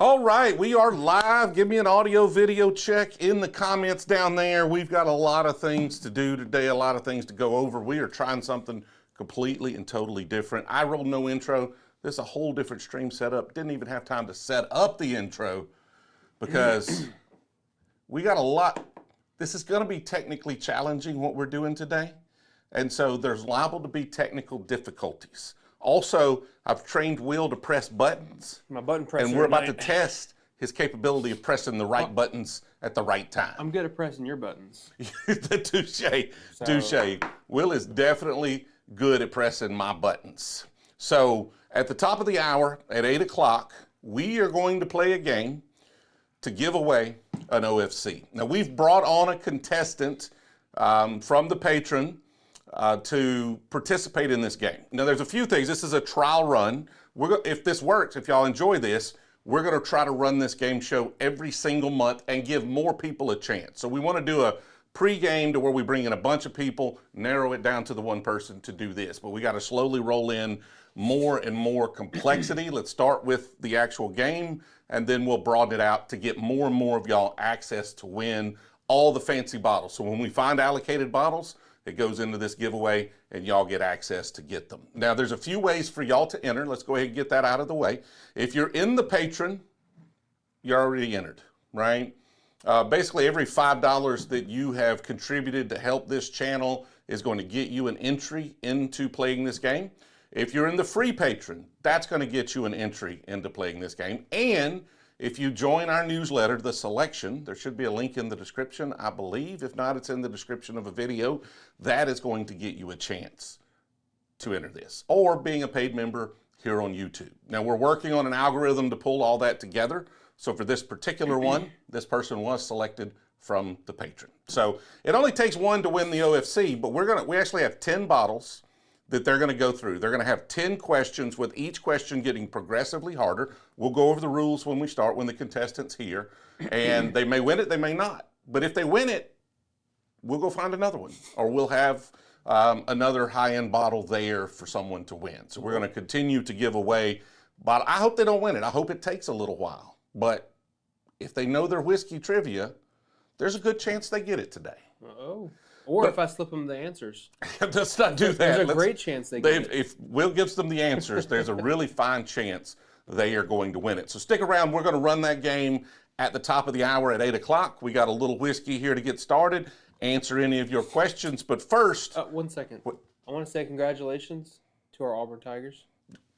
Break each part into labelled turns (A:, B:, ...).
A: All right, we are live. Give me an audio video check in the comments down there. We've got a lot of things to do today, a lot of things to go over. We are trying something completely and totally different. I rolled no intro. This is a whole different stream setup. Didn't even have time to set up the intro because we got a lot. This is going to be technically challenging what we're doing today. And so there's liable to be technical difficulties. Also, I've trained Will to press buttons.
B: My button presser.
A: And we're about to test his capability of pressing the right buttons at the right time.
B: I'm good at pressing your buttons.
A: Touche. Will is definitely good at pressing my buttons. So at the top of the hour at 8 o'clock, we are going to play a game to give away an OFC. Now we've brought on a contestant from the patron to participate in this game. Now there's a few things. This is a trial run. If this works, if y'all enjoy this, we're going to try to run this game show every single month and give more people a chance. So we want to do a pre-game to where we bring in a bunch of people, narrow it down to the one person to do this. But we got to slowly roll in more and more complexity. Let's start with the actual game, and then we'll broaden it out to get more and more of y'all access to win all the fancy bottles. So when we find allocated bottles, it goes into this giveaway and y'all get access to get them. Now there's a few ways for y'all to enter. Let's go ahead and get that out of the way. If you're in the patron, you're already entered, right? Basically every $5 that you have contributed to help this channel is going to get you an entry into playing this game. If you're in the free patron, that's going to get you an entry into playing this game. And if you join our newsletter, The Selection, there should be a link in the description, I believe. If not, it's in the description of a video. That is going to get you a chance to enter this, or being a paid member here on YouTube. Now, we're working on an algorithm to pull all that together. So for this particular one, this person was selected from the patron. So it only takes one to win the OFC, but we actually have 10 bottles that they're going to go through. They're going to have 10 questions, with each question getting progressively harder. We'll go over the rules when we start, when the contestant's here, and they may win it, they may not. But if they win it, we'll go find another one, or we'll have another high-end bottle there for someone to win. So we're going to continue to give away bottles. I hope they don't win it. I hope it takes a little while. But if they know their whiskey trivia, there's a good chance they get it today.
B: Uh-oh. Or if I slip them the answers.
A: Let's not do that.
B: There's a great chance they get it.
A: If Will gives them the answers, there's a really fine chance they are going to win it. So stick around. We're going to run that game at the top of the hour at 8 o'clock. We got a little whiskey here to get started, answer any of your questions. But first...
B: 1 second. I want to say congratulations to our Auburn Tigers,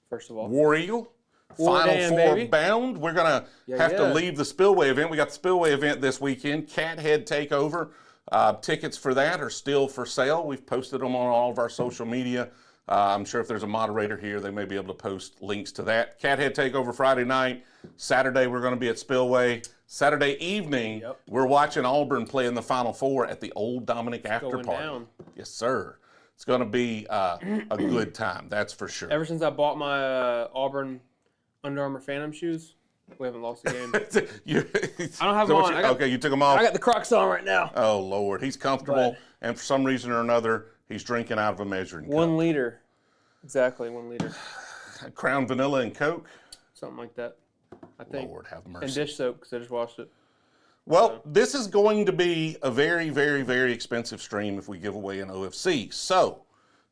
B: first of all.
A: War Eagle. Final Four bound. We're going to have to leave the Spillway event. We got the Spillway event this weekend. Cathead Takeover. Tickets for that are still for sale. We've posted them on all of our social media. I'm sure if there's a moderator here, they may be able to post links to that. Cathead Takeover Friday night. Saturday, we're going to be at Spillway. Saturday evening, we're watching Auburn play in the Final Four at the Old Dominic After Party. Down. Yes, sir. It's going to be a good time, that's for sure.
B: Ever since I bought my Auburn Under Armour Phantom shoes, we haven't lost a game. I don't have them on.
A: Okay, you took them off?
B: I got the Crocs on right now.
A: Oh, Lord. He's comfortable, and for some reason or another, he's drinking out of a measuring cup.
B: 1 liter. Exactly, 1 liter.
A: Crown Vanilla and Coke?
B: Something like that, I think.
A: Lord, have mercy.
B: And dish soap, because I just washed it.
A: Well, this is going to be a very, very, very expensive stream if we give away an OFC. So,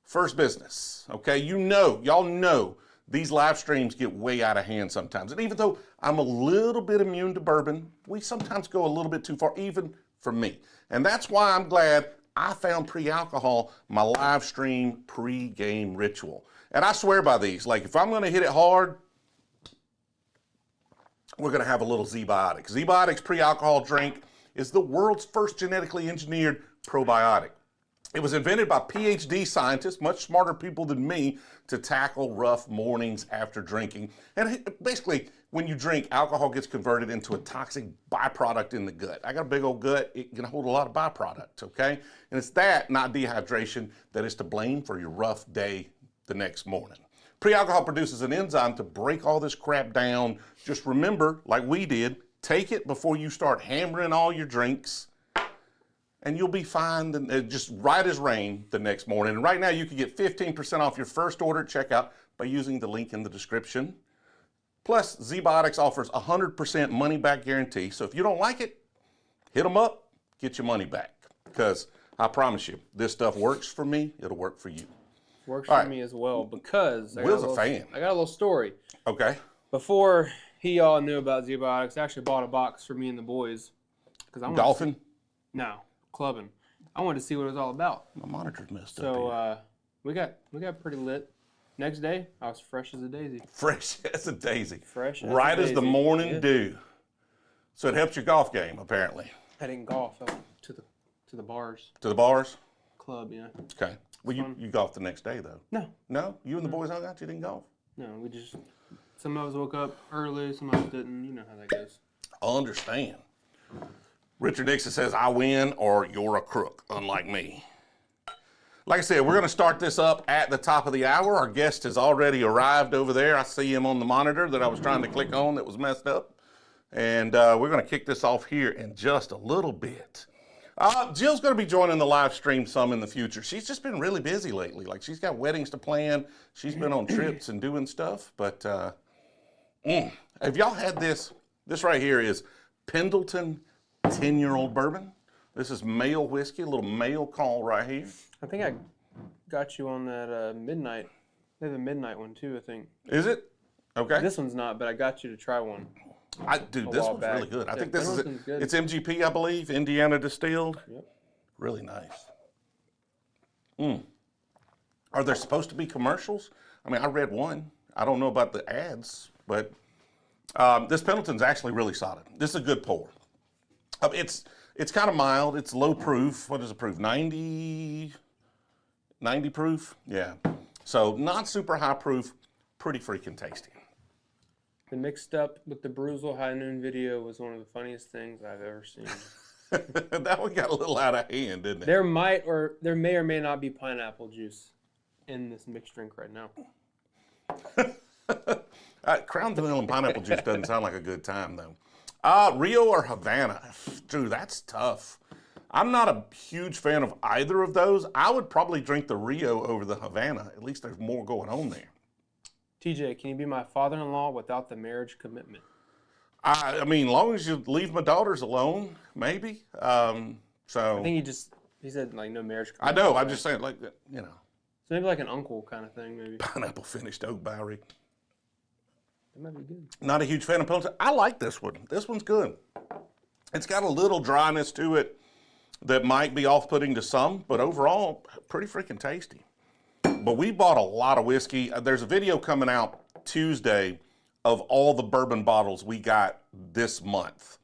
A: first business, okay? Y'all know, these live streams get way out of hand sometimes. And even though I'm a little bit immune to bourbon, we sometimes go a little bit too far, even for me. And that's why I'm glad I found pre-alcohol my live stream pre-game ritual. And I swear by these. Like, if I'm going to hit it hard, we're going to have a little ZBiotics. ZBiotics pre-alcohol drink is the world's first genetically engineered probiotic. It was invented by PhD scientists, much smarter people than me, to tackle rough mornings after drinking. And basically, when you drink, alcohol gets converted into a toxic byproduct in the gut. I got a big old gut. It can hold a lot of byproducts, okay? And it's that, not dehydration, that is to blame for your rough day the next morning. Pre-alcohol produces an enzyme to break all this crap down. Just remember, like we did, take it before you start hammering all your drinks, and you'll be fine, just right as rain the next morning. And right now, you can get 15% off your first order at checkout by using the link in the description. Plus, ZBiotics offers 100% money-back guarantee. So if you don't like it, hit them up, get your money back. Because I promise you, this stuff works for me, it'll work for you.
B: Works for me as well because
A: Will's a fan.
B: I got a little story.
A: Okay.
B: Before he all knew about ZBiotics, I actually bought a box for me and the boys.
A: Golfing?
B: No, clubbing. I wanted to see what it was all about.
A: My monitor's messed up.
B: So we got pretty lit. Next day, I was fresh as a daisy.
A: Fresh as a daisy.
B: Fresh as
A: right
B: a daisy.
A: As the morning dew. So it helps your golf game, apparently.
B: I didn't golf. I went to the bars.
A: To the bars?
B: Club, yeah.
A: Okay. Well, you golfed the next day, though.
B: No.
A: No? You and the boys hung out? You didn't golf?
B: No, we just... Some of us woke up early, some of us didn't. You know how that goes.
A: I understand. Richard Dixon says, I win or you're a crook, unlike me. Like I said, we're going to start this up at the top of the hour. Our guest has already arrived over there. I see him on the monitor that I was trying to click on that was messed up. And we're going to kick this off here in just a little bit. Jill's going to be joining the live stream some in the future. She's just been really busy lately. Like, she's got weddings to plan. She's been on trips and doing stuff. But have y'all had this? This right here is Pendleton 10-year-old bourbon. This is male whiskey, a little male call right here.
B: I think I got you on that midnight. They have a midnight one too, I think.
A: Is it? Okay.
B: This one's not, but I got you to try one.
A: Dude, this one's really good. I think this is it.
B: Good.
A: It's MGP, I believe, Indiana distilled.
B: Yep.
A: Really nice. Are there supposed to be commercials? I mean, I read one. I don't know about the ads, but this Pendleton's actually really solid. This is a good pour. It's kind of mild. It's low proof. What is it proof? 90 proof? Yeah. So not super high proof. Pretty freaking tasty.
B: The mixed up with the Brewzle High Noon video was one of the funniest things I've ever seen.
A: That one got a little out of hand, didn't it?
B: There may or may not be pineapple juice in this mixed drink right now.
A: Crown vanilla and pineapple juice doesn't sound like a good time, though. Rio or Havana? Dude, that's tough. I'm not a huge fan of either of those. I would probably drink the Rio over the Havana. At least there's more going on there.
B: TJ, can you be my father-in-law without the marriage commitment?
A: I mean, as long as you leave my daughters alone, maybe.
B: I think he said like no marriage commitment.
A: I know. I'm just saying, like, you know.
B: So maybe like an uncle kind of thing, maybe.
A: Pineapple finished oak Bowery.
B: That might be good.
A: Not a huge fan of Pendleton. I like this one. This one's good. It's got a little dryness to it that might be off-putting to some, but overall, pretty freaking tasty. But we bought a lot of whiskey. There's a video coming out Tuesday of all the bourbon bottles we got this month.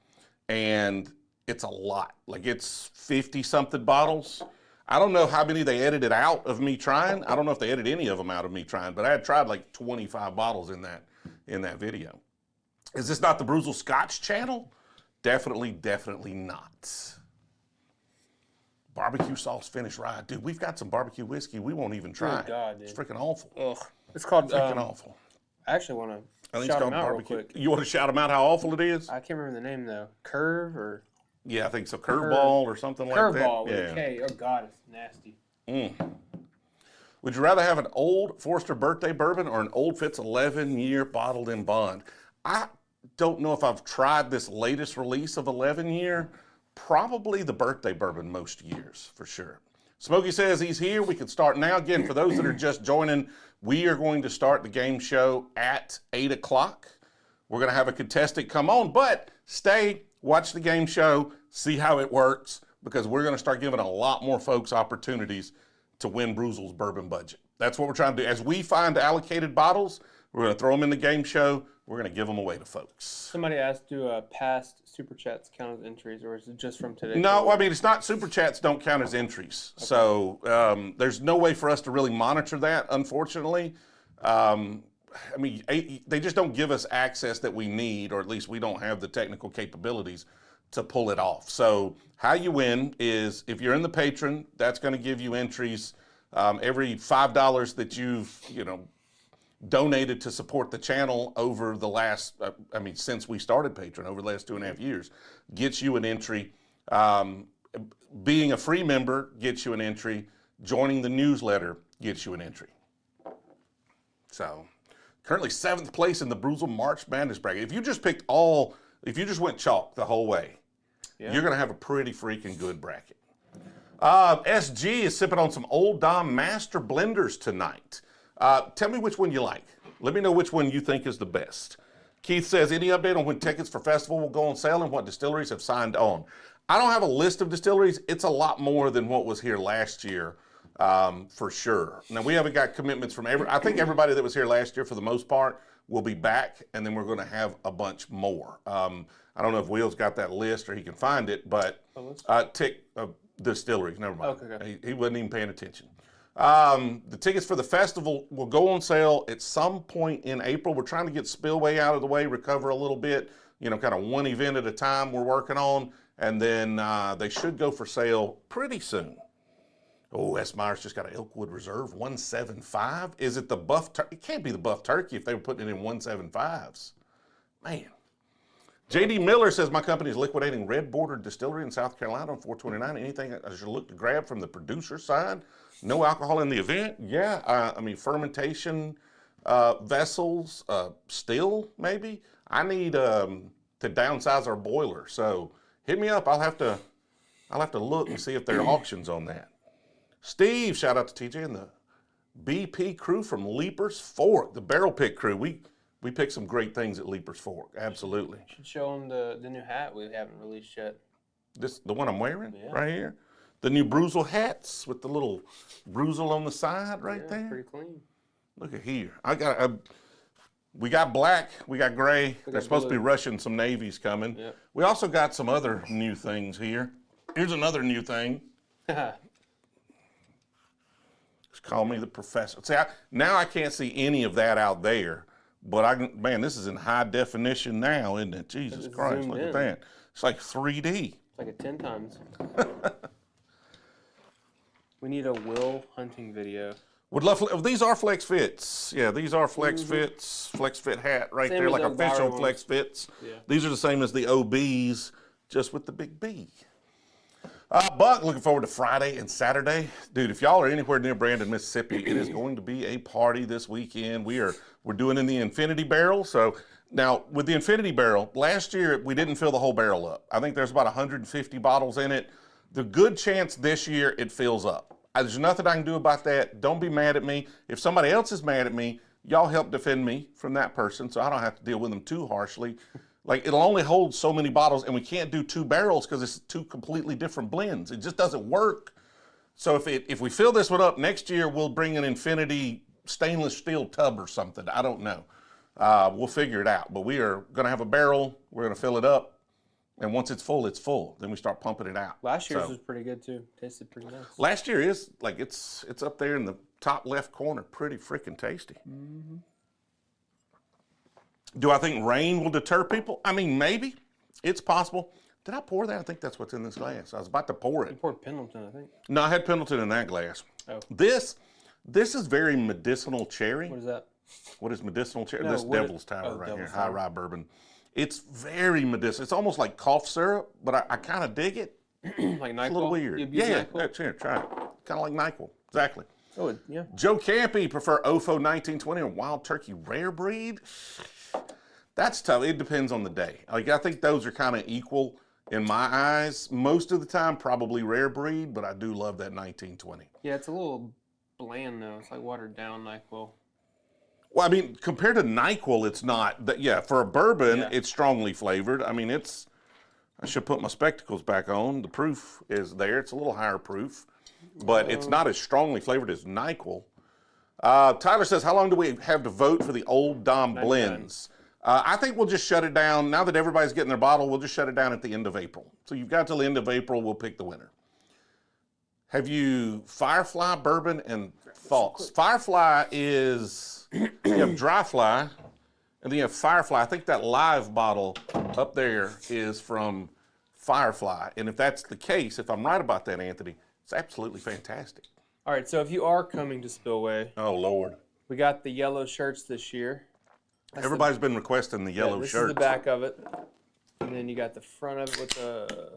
A: And it's a lot. Like, it's 50-something bottles. I don't know how many they edited out of me trying. I don't know if they edited any of them out of me trying, but I had tried like 25 bottles in that video. Is this not the Brewzle Scotch channel? Definitely not. Barbecue sauce finished rye. Dude, we've got some barbecue whiskey we won't even try.
B: Good God, dude.
A: It's freaking awful.
B: Ugh. It's called...
A: freaking awful.
B: I actually want
A: I
B: to
A: think
B: shout
A: it's
B: them
A: called
B: out
A: barbecue.
B: real quick.
A: You want to shout them out how awful it is?
B: I can't remember the name, though. Curve or...
A: Yeah, I think so. Curveball or something like that.
B: Curveball with a K. Oh, God, it's nasty.
A: Would you rather have an old Forster birthday bourbon or an Old Fitz 11-year bottled in bond? I don't know if I've tried this latest release of 11-year. Probably the birthday bourbon most years, for sure. Smokey says he's here. We could start now. Again, for those that are just joining, we are going to start the game show at 8 o'clock. We're going to have a contestant come on, but stay, watch the game show, see how it works, because we're going to start giving a lot more folks opportunities to win Brewzle's bourbon budget. That's what we're trying to do. As we find allocated bottles, we're going to throw them in the game show. We're going to give them away to folks.
B: Somebody asked, do past Super Chats count as entries, or is it just from today?
A: No, I mean, it's not. Super Chats don't count as entries. Okay. So there's no way for us to really monitor that, unfortunately. I mean, they just don't give us access that we need, or at least we don't have the technical capabilities to pull it off. So how you win is if you're in the patron, that's going to give you entries. Every $5 that you've, donated to support the channel over the last, since we started Patreon, over the last 2.5 years, gets you an entry. Being a free member gets you an entry. Joining the newsletter gets you an entry. So, Currently 7th place in the Brewzle March Madness bracket. If you just went chalk the whole way, you're going to have a pretty freaking good bracket. SG is sipping on some Old Dom Master Blenders tonight. Tell me which one you like. Let me know which one you think is the best. Keith says, any update on when tickets for festival will go on sale and what distilleries have signed on? I don't have a list of distilleries. It's a lot more than what was here last year, for sure. Now, we haven't got commitments from I think everybody that was here last year, for the most part, will be back, and then we're going to have a bunch more. I don't know if Will's got that list or he can find it, but distilleries, never mind. Okay. He wasn't even paying attention. The tickets for the festival will go on sale at some point in April. We're trying to get Spillway out of the way, recover a little bit, kind of one event at a time we're working on, and then they should go for sale pretty soon. Oh, S. Myers just got an Elkwood Reserve 175. Is it the Buff Turkey? It can't be the Buff Turkey if they were putting it in 175s. Man. J.D. Miller says, my company is liquidating Red Border Distillery in South Carolina on 429. Anything I should look to grab from the producer side? No alcohol in the event? Yeah, fermentation vessels, still maybe. I need to downsize our boiler, so hit me up. I'll have to look and see if there are auctions on that. Steve, shout out to TJ and the BP crew from Leapers Fork, the barrel pick crew. We picked some great things at Leapers Fork, absolutely.
B: You should show them the new hat we haven't released yet.
A: The one I'm wearing right here? The new Brewzle hats with the little Brewzle on the side right there.
B: Pretty clean.
A: Look at here. We got black, we got gray. They're supposed to be rushing some navies coming. Yep. We also got some other new things here. Here's another new thing. Just call me the professor. See, now I can't see any of that out there, but man, this is in high definition now, isn't it? Jesus Christ, look at that. It's like 3D.
B: It's like a 10 times. We need a Will hunting video.
A: Would love. These are Flex Fits. Yeah, these are Flex Fits. Flex Fit hat right there, like official Flex Fits. Yeah. These are the same as the OBs, just with the big B. Buck, looking forward to Friday and Saturday. Dude, if y'all are anywhere near Brandon, Mississippi, it is going to be a party this weekend. We're doing in the Infinity Barrel. So now with the Infinity Barrel, last year we didn't fill the whole barrel up. I think there's about 150 bottles in it. The good chance this year it fills up. There's nothing I can do about that. Don't be mad at me. If somebody else is mad at me, y'all help defend me from that person so I don't have to deal with them too harshly. Like, it'll only hold so many bottles, and we can't do 2 barrels because it's 2 completely different blends. It just doesn't work. So if we fill this one up, next year we'll bring an Infinity stainless steel tub or something. I don't know. We'll figure it out. But we are going to have a barrel. We're going to fill it up. And once it's full, it's full. Then we start pumping it out.
B: Last year's was pretty good, too. Tasted pretty nice.
A: Last year is, like, it's up there in the top left corner. Pretty freaking tasty.
B: Mm-hmm.
A: Do I think rain will deter people? I mean, maybe. It's possible. Did I pour that? I think that's what's in this glass. I was about to pour it.
B: You poured Pendleton, I think.
A: No, I had Pendleton in that glass. Oh. This is very medicinal cherry.
B: What is that?
A: What is medicinal cherry? No, this Devil's Tower right here, high rye bourbon. It's very medicinal. It's almost like cough syrup, but I kind of dig it.
B: Like NyQuil?
A: It's a little weird. Yeah, here, try it. Kind of like NyQuil, exactly.
B: Oh, yeah.
A: Joe Campy prefer OFO 1920 or Wild Turkey Rare Breed. That's tough. It depends on the day. Like, I think those are kind of equal in my eyes. Most of the time, probably Rare Breed, but I do love that 1920.
B: Yeah, it's a little bland, though. It's like watered down NyQuil.
A: Well, I mean, compared to NyQuil, it's not. Yeah, for a bourbon, it's strongly flavored. I mean, I should put my spectacles back on. The proof is there. It's a little higher proof, but it's not as strongly flavored as NyQuil. Tyler says, how long do we have to vote for the Old Dom blends? I think we'll just shut it down. Now that everybody's getting their bottle, we'll just shut it down at the end of April. So you've got till the end of April. We'll pick the winner. Have you Firefly, Bourbon, and Thoughts? Firefly is... You have Dry Fly, and then you have Firefly. I think that live bottle up there is from Firefly. And if that's the case, if I'm right about that, Anthony, it's absolutely fantastic.
B: All right, so if you are coming to Spillway.
A: Oh, Lord.
B: We got the yellow shirts this year.
A: Everybody's been requesting the yellow shirts.
B: This is the back of it. And then you got the front of it with the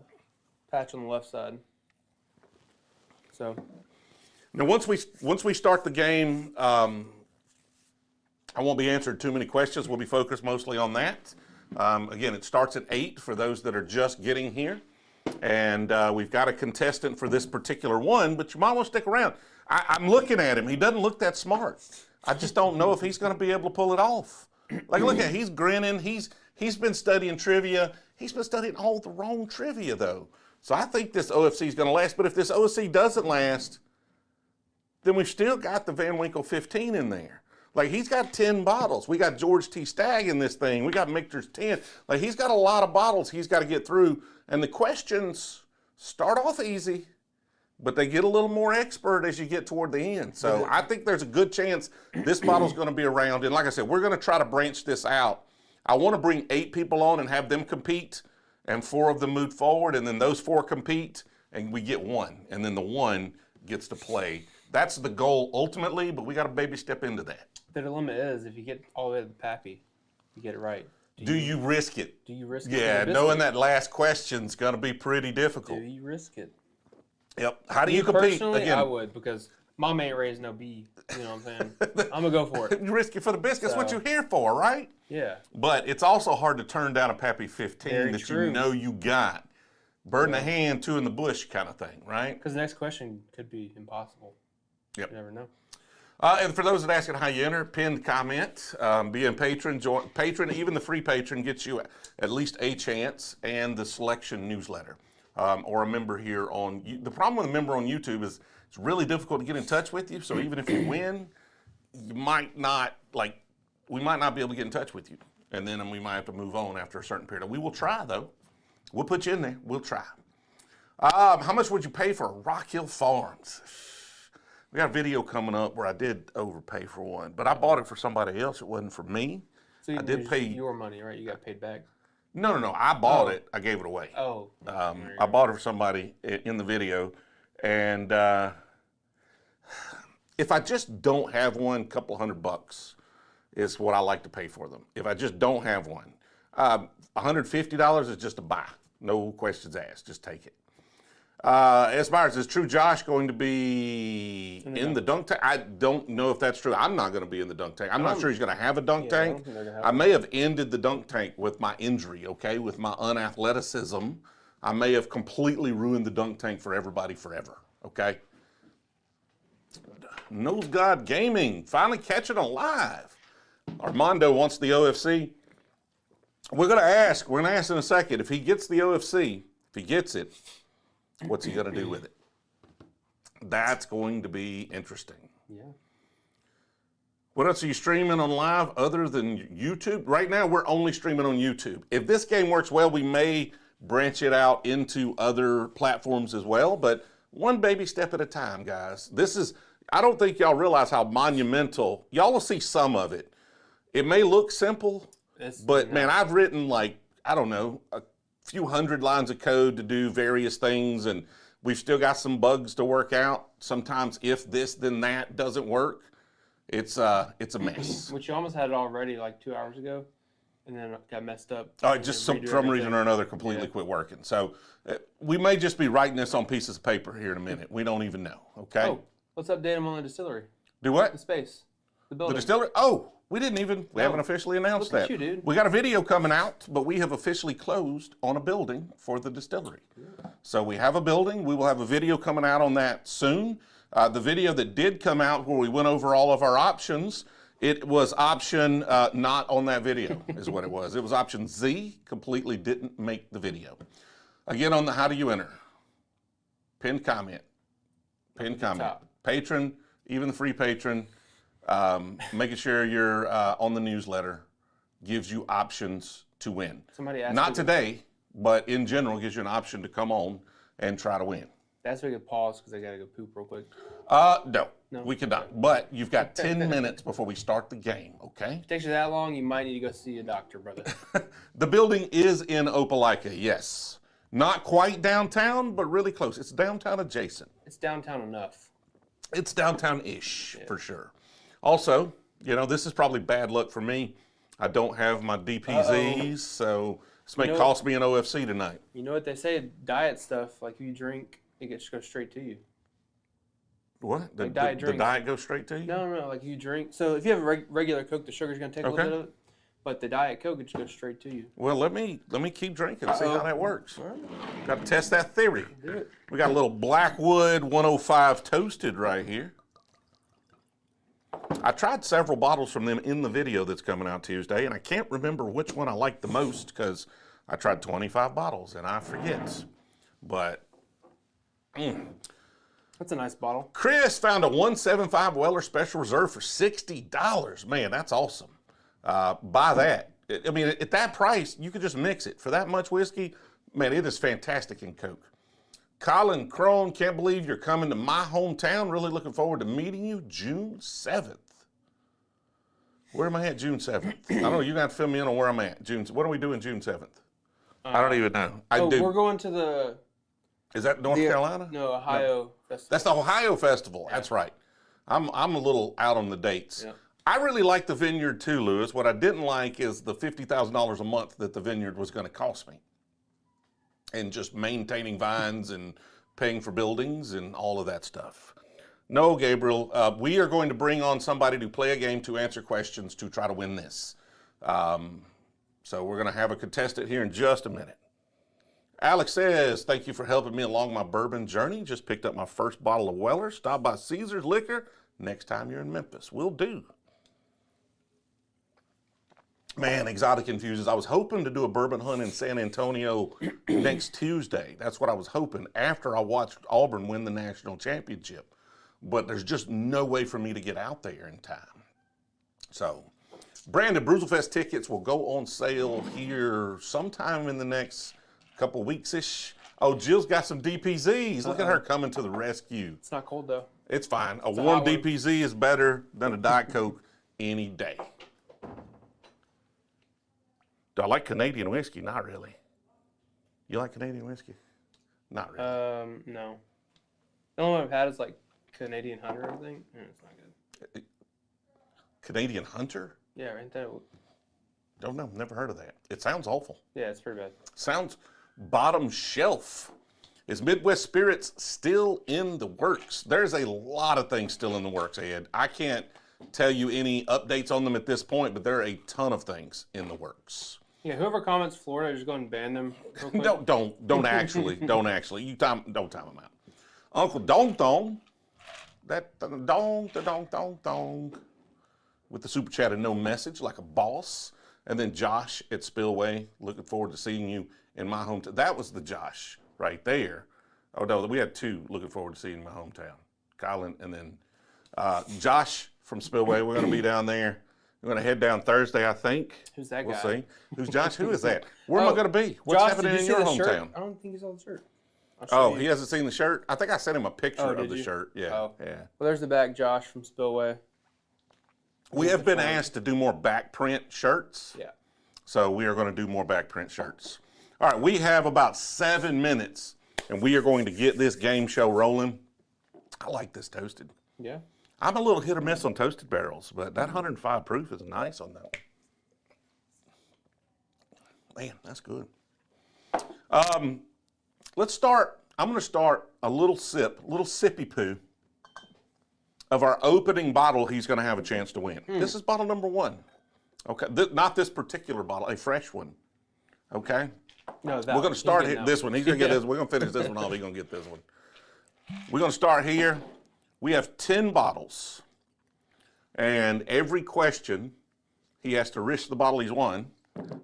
B: patch on the left side. So.
A: Now, once we start the game, I won't be answering too many questions. We'll be focused mostly on that. Again, it starts at 8 for those that are just getting here. And we've got a contestant for this particular one, but you might want to stick around. I'm looking at him. He doesn't look that smart. I just don't know if he's going to be able to pull it off. Like, look at him. He's grinning. He's been studying trivia. He's been studying all the wrong trivia, though. So I think this OFC is going to last. But if this OFC doesn't last, then we've still got the Van Winkle 15 in there. Like, he's got 10 bottles. We got George T. Stagg in this thing. We got Michter's 10. Like, he's got a lot of bottles he's got to get through. And the questions start off easy, but they get a little more expert as you get toward the end. So I think there's a good chance this bottle's going to be around. And like I said, we're going to try to branch this out. I want to bring 8 people on and have them compete, and 4 of them move forward, and then those 4 compete, and we get 1. And then the 1 gets to play. That's the goal ultimately, but we got to baby step into that.
B: The dilemma is, if you get all the way to the Pappy, you get it right.
A: Do you risk it?
B: Do you risk it?
A: Yeah, knowing that last question's going to be pretty difficult.
B: Do you risk it?
A: Yep. How do you compete?
B: Personally,
A: Again,
B: I would, because mom ain't raised no B. You know what I'm saying? I'm going to go for it.
A: You risk it for the biscuits. That's what you're here for, right?
B: Yeah.
A: But it's also hard to turn down a Pappy 15
B: Very
A: that
B: true.
A: You know you got. Bird in the hand, 2 in the bush kind of thing, right?
B: Because the next question could be impossible.
A: Yep.
B: You never know.
A: And for those that asking how you enter, pinned comment, be a patron, even the free patron gets you at least a chance, and the selection newsletter, or a member here on. The problem with a member on YouTube is it's really difficult to get in touch with you. So even if you win, you might not we might not be able to get in touch with you, and then we might have to move on after a certain period. We will try though. We'll put you in there. We'll try. How much would you pay for Rock Hill Farms? We got a video coming up where I did overpay for one, but I bought it for somebody else. It wasn't for me.
B: So
A: I did pay
B: your money, right? You got paid back.
A: No. I bought it. I gave it away.
B: Oh.
A: I bought it for somebody in the video, and if I just don't have one, a couple $100 is what I like to pay for them. If I just don't have one, $150 is just a buy. No questions asked. Just take it. S. Myers, is True Josh going to be in the dunk tank? I don't know if that's true. I'm not going to be in the dunk tank. I'm not sure he's going to have a dunk tank. I may have ended the dunk tank with my injury, okay, with my unathleticism. I may have completely ruined the dunk tank for everybody forever, okay? Nose God Gaming, finally catching alive. Armando wants the OFC. We're going to ask in a second, if he gets the OFC, if he gets it, what's he going to do with it? That's going to be interesting.
B: Yeah.
A: What else are you streaming on live other than YouTube? Right now, we're only streaming on YouTube. If this game works well, we may branch it out into other platforms as well, but one baby step at a time, guys. I don't think y'all realize how monumental, y'all will see some of it. It may look simple, but man, I've written a few hundred lines of code to do various things, and we've still got some bugs to work out. Sometimes if this then that doesn't work, it's a mess.
B: Which you almost had it already like 2 hours ago, and then it got messed up.
A: Oh, it just some reason or another completely quit working. So we may just be writing this on pieces of paper here in a minute. We don't even know, okay?
B: Oh, let's update them on the distillery.
A: Do what?
B: The space. The building.
A: The distillery? Oh, we haven't officially announced
B: Look
A: that.
B: at you, dude.
A: We got a video coming out, but we have officially closed on a building for the distillery. Yeah. So we have a building. We will have a video coming out on that soon. The video that did come out where we went over all of our options, it was option not on that video is what it was. It was option Z, completely didn't make the video. Again, on the how do you enter? Pinned comment. Pinned comment.
B: Top.
A: Patron, even the free patron. Making sure you're on the newsletter gives you options to win.
B: Somebody asked
A: Not today, but in general gives you an option to come on and try to win.
B: That's where we could pause because I got to go poop real quick.
A: No, we cannot. But you've got 10 minutes before we start the game, okay?
B: If it takes you that long, you might need to go see a doctor, brother.
A: The building is in Opelika, yes. Not quite downtown, but really close. It's downtown adjacent.
B: It's downtown enough.
A: It's downtown-ish, for sure. Also, this is probably bad luck for me. I don't have my DPZs, so this may cost me an OFC tonight.
B: You know what they say, diet stuff, like if you drink, it goes straight to you.
A: What?
B: Like diet
A: the
B: drinks.
A: diet goes straight to you?
B: No. Like you drink. So if you have a regular Coke, the sugar's gonna take a little bit of it. But the Diet Coke, it just goes straight to you.
A: Well, let me keep drinking and see how that works.
B: All right.
A: Got to test that theory.
B: Do it.
A: We got a little Blackwood 105 toasted right here. I tried several bottles from them in the video that's coming out Tuesday, and I can't remember which one I liked the most because I tried 25 bottles and I forget. But
B: That's a nice bottle.
A: Chris found a 175 Weller Special Reserve for $60. Man, that's awesome. Buy that. I mean, at that price, you could just mix it. For that much whiskey, man, it is fantastic in Coke. Colin Crone, can't believe you're coming to my hometown. Really looking forward to meeting you June 7th. Where am I at June 7th? I don't know. You're going to have to fill me in on where I'm at. What are we doing June 7th? I don't even know.
B: We're going to the...
A: Is that North Carolina?
B: No, Ohio Festival.
A: That's the Ohio Festival. Yeah. That's right. I'm a little out on the dates. Yeah. I really like the vineyard too, Lewis. What I didn't like is the $50,000 a month that the vineyard was going to cost me. And just maintaining vines and paying for buildings and all of that stuff. No, Gabriel, we are going to bring on somebody to play a game to answer questions to try to win this. So we're going to have a contestant here in just a minute. Alex says, thank you for helping me along my bourbon journey. Just picked up my first bottle of Weller. Stop by Caesar's Liquor next time you're in Memphis. Will do. Man, Exotic Infuses. I was hoping to do a bourbon hunt in San Antonio next Tuesday. That's what I was hoping after I watched Auburn win the national championship. But there's just no way for me to get out there in time. So, Brandon, Brewzle Fest tickets will go on sale here sometime in the next couple weeks-ish. Oh, Jill's got some DPZs. Look at her coming to the rescue.
B: It's not cold, though.
A: It's fine. A warm DPZ is better than a Diet Coke any day. Do I like Canadian whiskey? Not really. You like Canadian whiskey? Not really.
B: No. The only one I've had is like Canadian Hunter, I think. It's not good.
A: Canadian Hunter?
B: Yeah, right there.
A: Don't know. Never heard of that. It sounds awful.
B: Yeah, it's pretty bad.
A: Sounds bottom shelf. Is Midwest Spirits still in the works? There's a lot of things still in the works, Ed. I can't tell you any updates on them at this point, but there are a ton of things in the works.
B: Yeah, whoever comments Florida, just go and ban them.
A: don't actually. Don't time them out. Uncle Dong, that dong, with the super chat and no message, like a boss. And then Josh at Spillway, looking forward to seeing you in my hometown. That was the Josh right there. Oh no, we had two. Looking forward to seeing in my hometown, Colin, and then Josh from Spillway. We're going to be down there. We're going to head down Thursday, I think.
B: Who's that guy?
A: We'll see. Who's Josh? Who is that? Where am I going to be? What's happening in your hometown?
B: I don't think he saw the shirt.
A: Oh, he hasn't seen the shirt? I think I sent him a picture of the shirt. Yeah, yeah.
B: Well, there's the back, Josh from Spillway.
A: We have been asked to do more back print shirts.
B: Yeah.
A: So we are going to do more back print shirts. All right, we have about 7 minutes, and we are going to get this game show rolling. I like this toasted.
B: Yeah.
A: I'm a little hit or miss on toasted barrels, but that 105 proof is nice on that one. Man, that's good. Let's start. I'm going to start a little sippy poo of our opening bottle he's going to have a chance to win. This is bottle number 1. Okay, not this particular bottle, a fresh one. Okay?
B: No,
A: we're going to start this one. He's going to get this. We're going to finish this one off. He's going to get this one. We're going to start here. We have 10 bottles. And every question, he has to risk the bottle he's won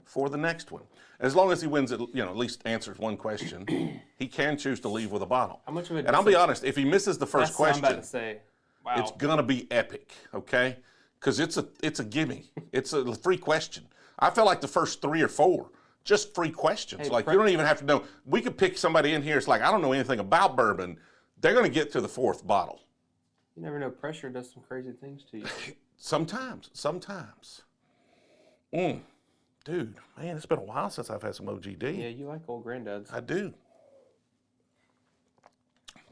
A: for the next one. As long as he wins, at least answers one question, he can choose to leave with a bottle.
B: How much of it?
A: And I'll be honest, if he misses the first question,
B: I'm about to say, wow,
A: it's gonna be epic, okay? Because it's a gimme. It's a free question. I felt like the first 3 or 4, just free questions. Like you don't even have to know. We could pick somebody in here. It's like I don't know anything about bourbon. They're gonna get to the 4th bottle.
B: You never know. Pressure does some crazy things to you.
A: Sometimes. Dude, man, it's been a while since I've had some OGD.
B: Yeah, you like old granddads.
A: I do.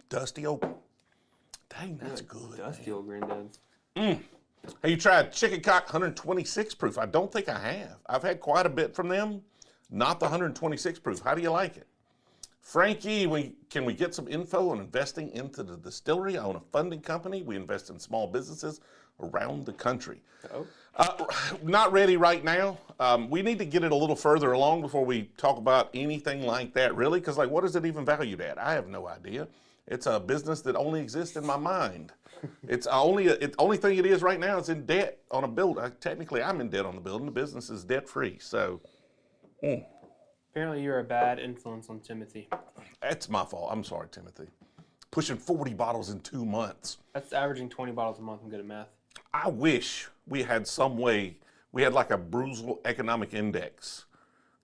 A: Dusty open. Dang, that's good.
B: Dusty old granddads.
A: Have you tried Chicken Cock 126 proof? I don't think I have. I've had quite a bit from them. Not the 126 proof. How do you like it? Frankie, can we get some info on investing into the distillery? I own a funding company. We invest in small businesses around the country.
B: Oh.
A: Not ready right now. We need to get it a little further along before we talk about anything like that, really, because like, what is it even valued at? I have no idea. It's a business that only exists in my mind. It's only thing it is right now is in debt on a building. Technically, I'm in debt on the building. The business is debt free. So,
B: Apparently, you're a bad influence on Timothy.
A: that's my fault. I'm sorry, Timothy. Pushing 40 bottles in 2 months.
B: That's averaging 20 bottles a month. I'm good at math.
A: I wish we had some way. We had like a Brewzle economic index.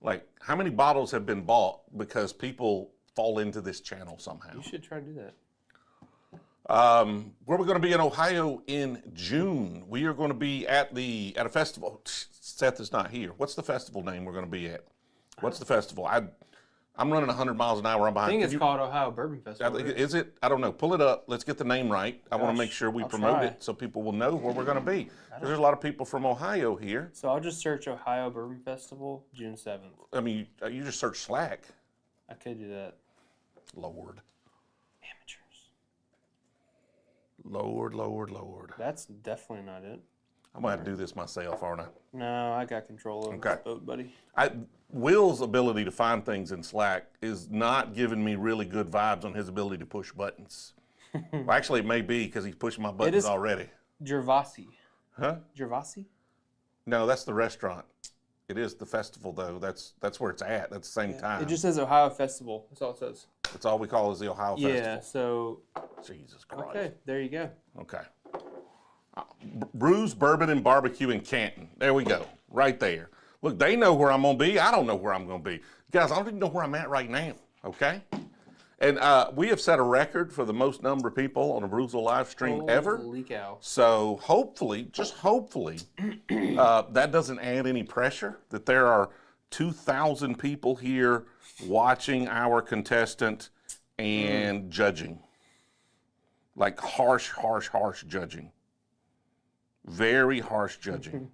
A: Like how many bottles have been bought because people fall into this channel somehow.
B: You should try to do that.
A: Where we're going to be in Ohio in June. We are going to be at a festival. Seth is not here. What's the festival name we're going to be at? What's the festival? I'm running 100 miles an hour. I'm behind.
B: I think it's called Ohio Bourbon Festival.
A: Is it? I don't know. Pull it up. Let's get the name right. I want to make sure we promote
B: try.
A: it so people will know where we're going to be. There's a lot of people from Ohio here.
B: So I'll just search Ohio Bourbon Festival, June 7th.
A: I mean, you just search Slack.
B: I could do that.
A: Lord.
B: Amateurs.
A: Lord.
B: That's definitely not it.
A: I'm going to have to do this myself, aren't I?
B: No, I got control over this boat, buddy.
A: Will's ability to find things in Slack is not giving me really good vibes on his ability to push buttons. Well, actually, it may be because he's pushing my buttons already.
B: Gervasi.
A: Huh?
B: Gervasi?
A: No, that's the restaurant. It is the festival, though. That's where it's at. That's the same time.
B: It just says Ohio Festival. That's all it says.
A: That's all we call is the Ohio Festival.
B: Yeah, so...
A: Jesus Christ.
B: Okay, there you go.
A: Okay. Brews, Bourbon, and Barbecue in Canton. There we go. Right there. Look, they know where I'm going to be. I don't know where I'm going to be. Guys, I don't even know where I'm at right now. Okay? And we have set a record for the most number of people on a Brewzle live stream ever.
B: Holy cow.
A: So hopefully, just hopefully, that doesn't add any pressure, that there are 2,000 people here watching our contestant and judging. Like harsh judging. Very harsh judging.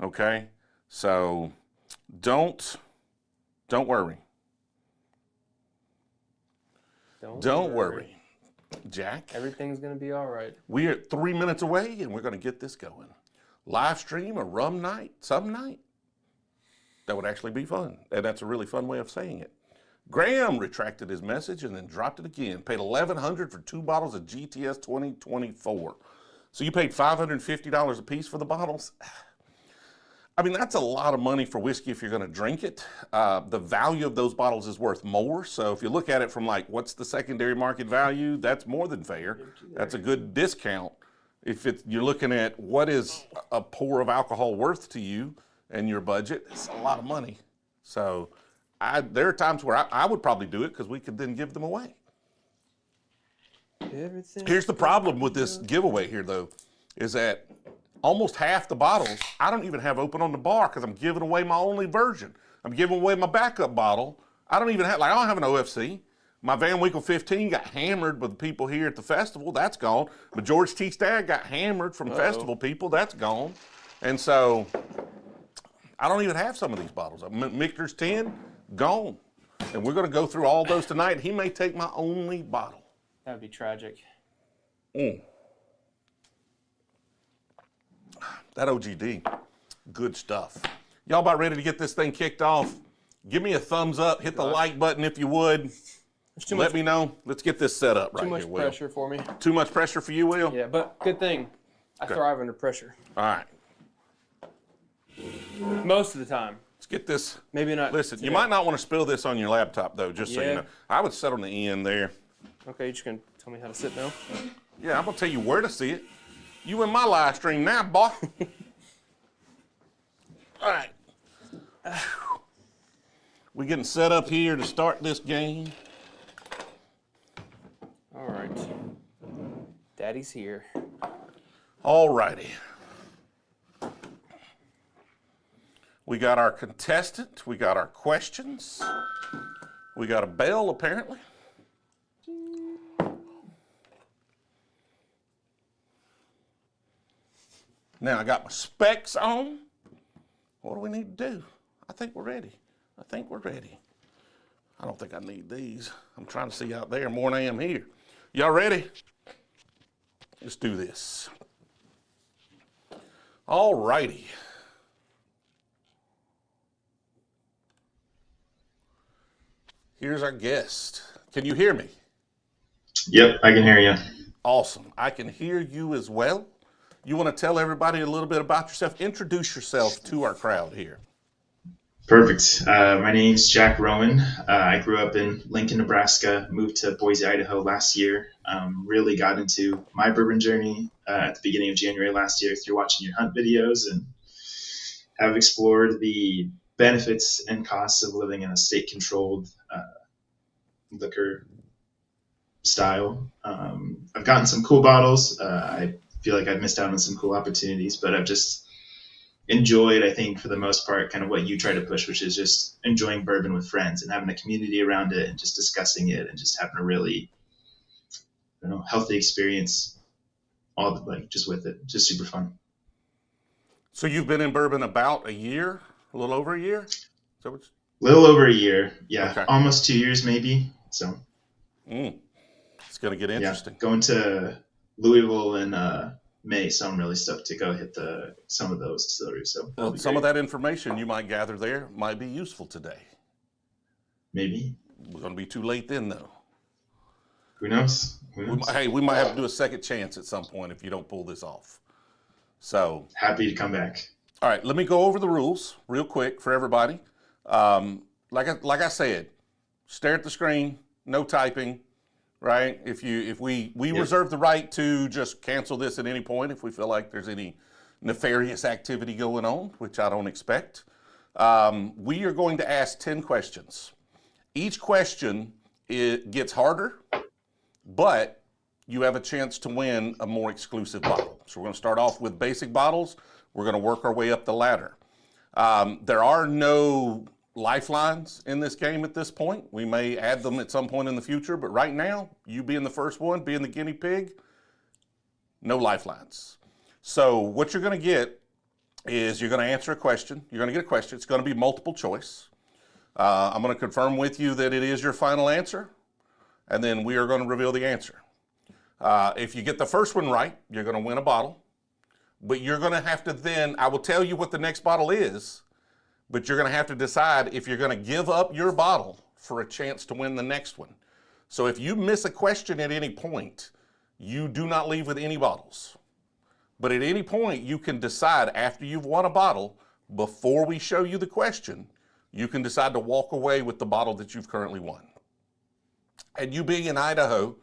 A: Okay? So don't worry. Don't worry. Jack.
B: Everything's going to be all right.
A: We are 3 minutes away and we're going to get this going. Live stream, a rum night, some night. That would actually be fun. And that's a really fun way of saying it. Graham retracted his message and then dropped it again. Paid $1,100 for 2 bottles of GTS 2024. So you paid $550 a piece for the bottles? I mean, that's a lot of money for whiskey if you're going to drink it. The value of those bottles is worth more. So if you look at it from like, what's the secondary market value? That's more than fair. That's a good discount. If you're looking at what is a pour of alcohol worth to you and your budget, it's a lot of money. So there are times where I would probably do it because we could then give them away. Here's the problem with this giveaway here, though, is that almost half the bottles I don't even have open on the bar because I'm giving away my only version. I'm giving away my backup bottle. I don't have an OFC. My Van Winkle 15 got hammered with the people here at the festival. That's gone. But George T. Stagg got hammered from festival people. That's gone. And so I don't even have some of these bottles. Michter's 10, gone. And we're going to go through all those tonight. He may take my only bottle.
B: That would be tragic.
A: That OGD, good stuff. Y'all about ready to get this thing kicked off? Give me a thumbs up. Hit the like button if you would. Let me know. Let's get this set up right here, Will.
B: Too much pressure for me.
A: Too much pressure for you, Will?
B: Yeah, but good thing. I thrive under pressure.
A: All right.
B: Most of the time.
A: Let's get this.
B: Maybe not.
A: Listen, you might not want to spill this on your laptop, though, just so you know. I would sit on the end there.
B: Okay, you're just going to tell me how to sit now?
A: Yeah, I'm going to tell you where to see it. You in my live stream now, boy. All right. We're getting set up here to start this game.
B: All right. Daddy's here.
A: All righty. We got our contestant. We got our questions. We got a bell, apparently. Now I got my specs on. What do we need to do? I think we're ready. I don't think I need these. I'm trying to see out there more than I am here. Y'all ready? Let's do this. All righty. Here's our guest. Can you hear me?
C: Yep, I can hear you.
A: Awesome. I can hear you as well. You want to tell everybody a little bit about yourself? Introduce yourself to our crowd here.
C: Perfect. My name's Jack Rowan. I grew up in Lincoln, Nebraska, moved to Boise, Idaho last year. Really got into my bourbon journey at the beginning of January last year through watching your hunt videos, and have explored the benefits and costs of living in a state-controlled liquor style. I've gotten some cool bottles. I feel like I've missed out on some cool opportunities, but I've just enjoyed, I think, for the most part, kind of what you try to push, which is just enjoying bourbon with friends and having a community around it and just discussing it and just having a really, healthy experience just with it. Just super fun.
A: So you've been in bourbon about a year, a little over a year?
C: Little over a year. Yeah.
A: Okay.
C: Almost 2 years maybe. So
A: it's going to get interesting.
C: Yeah. Going to Louisville in May, so I'm really stoked to go hit some of those distilleries. So
A: well, some of that information you might gather there might be useful today.
C: Maybe.
A: We're going to be too late then, though.
C: Who knows?
A: We might have to do a second chance at some point if you don't pull this off. So
C: happy to come back.
A: All right, let me go over the rules real quick for everybody. Like I said, stare at the screen, no typing. Right? If we reserve the right to just cancel this at any point if we feel like there's any nefarious activity going on, which I don't expect. We are going to ask 10 questions. Each question gets harder, but you have a chance to win a more exclusive bottle. So we're going to start off with basic bottles. We're going to work our way up the ladder. There are no lifelines in this game at this point. We may add them at some point in the future, but right now, you being the first one, being the guinea pig, no lifelines. So what you're going to get is you're going to answer a question. You're going to get a question. It's going to be multiple choice. I'm going to confirm with you that it is your final answer, and then we are going to reveal the answer. If you get the first one right, you're going to win a bottle, but you're going to have to then, I will tell you what the next bottle is, but you're going to have to decide if you're going to give up your bottle for a chance to win the next one. So if you miss a question at any point, you do not leave with any bottles. But at any point, you can decide after you've won a bottle, before we show you the question, you can decide to walk away with the bottle that you've currently won. And you being in Idaho,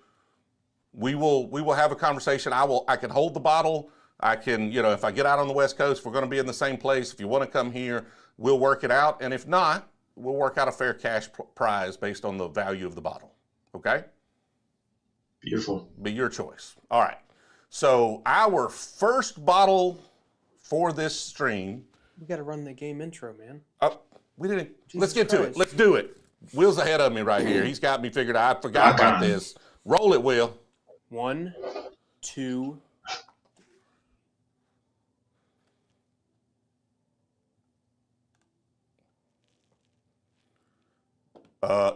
A: we will have a conversation. I can hold the bottle. I can, if I get out on the West Coast, we're going to be in the same place. If you want to come here, we'll work it out. And if not, we'll work out a fair cash prize based on the value of the bottle. Okay?
C: Beautiful.
A: Be your choice. All right. So our first bottle for this stream.
B: We got to run the game intro, man.
A: We didn't.
B: Jesus
A: Let's get to it.
B: Christ.
A: Let's do it. Will's ahead of me right here. He's got me figured out. I forgot about this. Roll it, Will.
B: 1, 2.
A: Are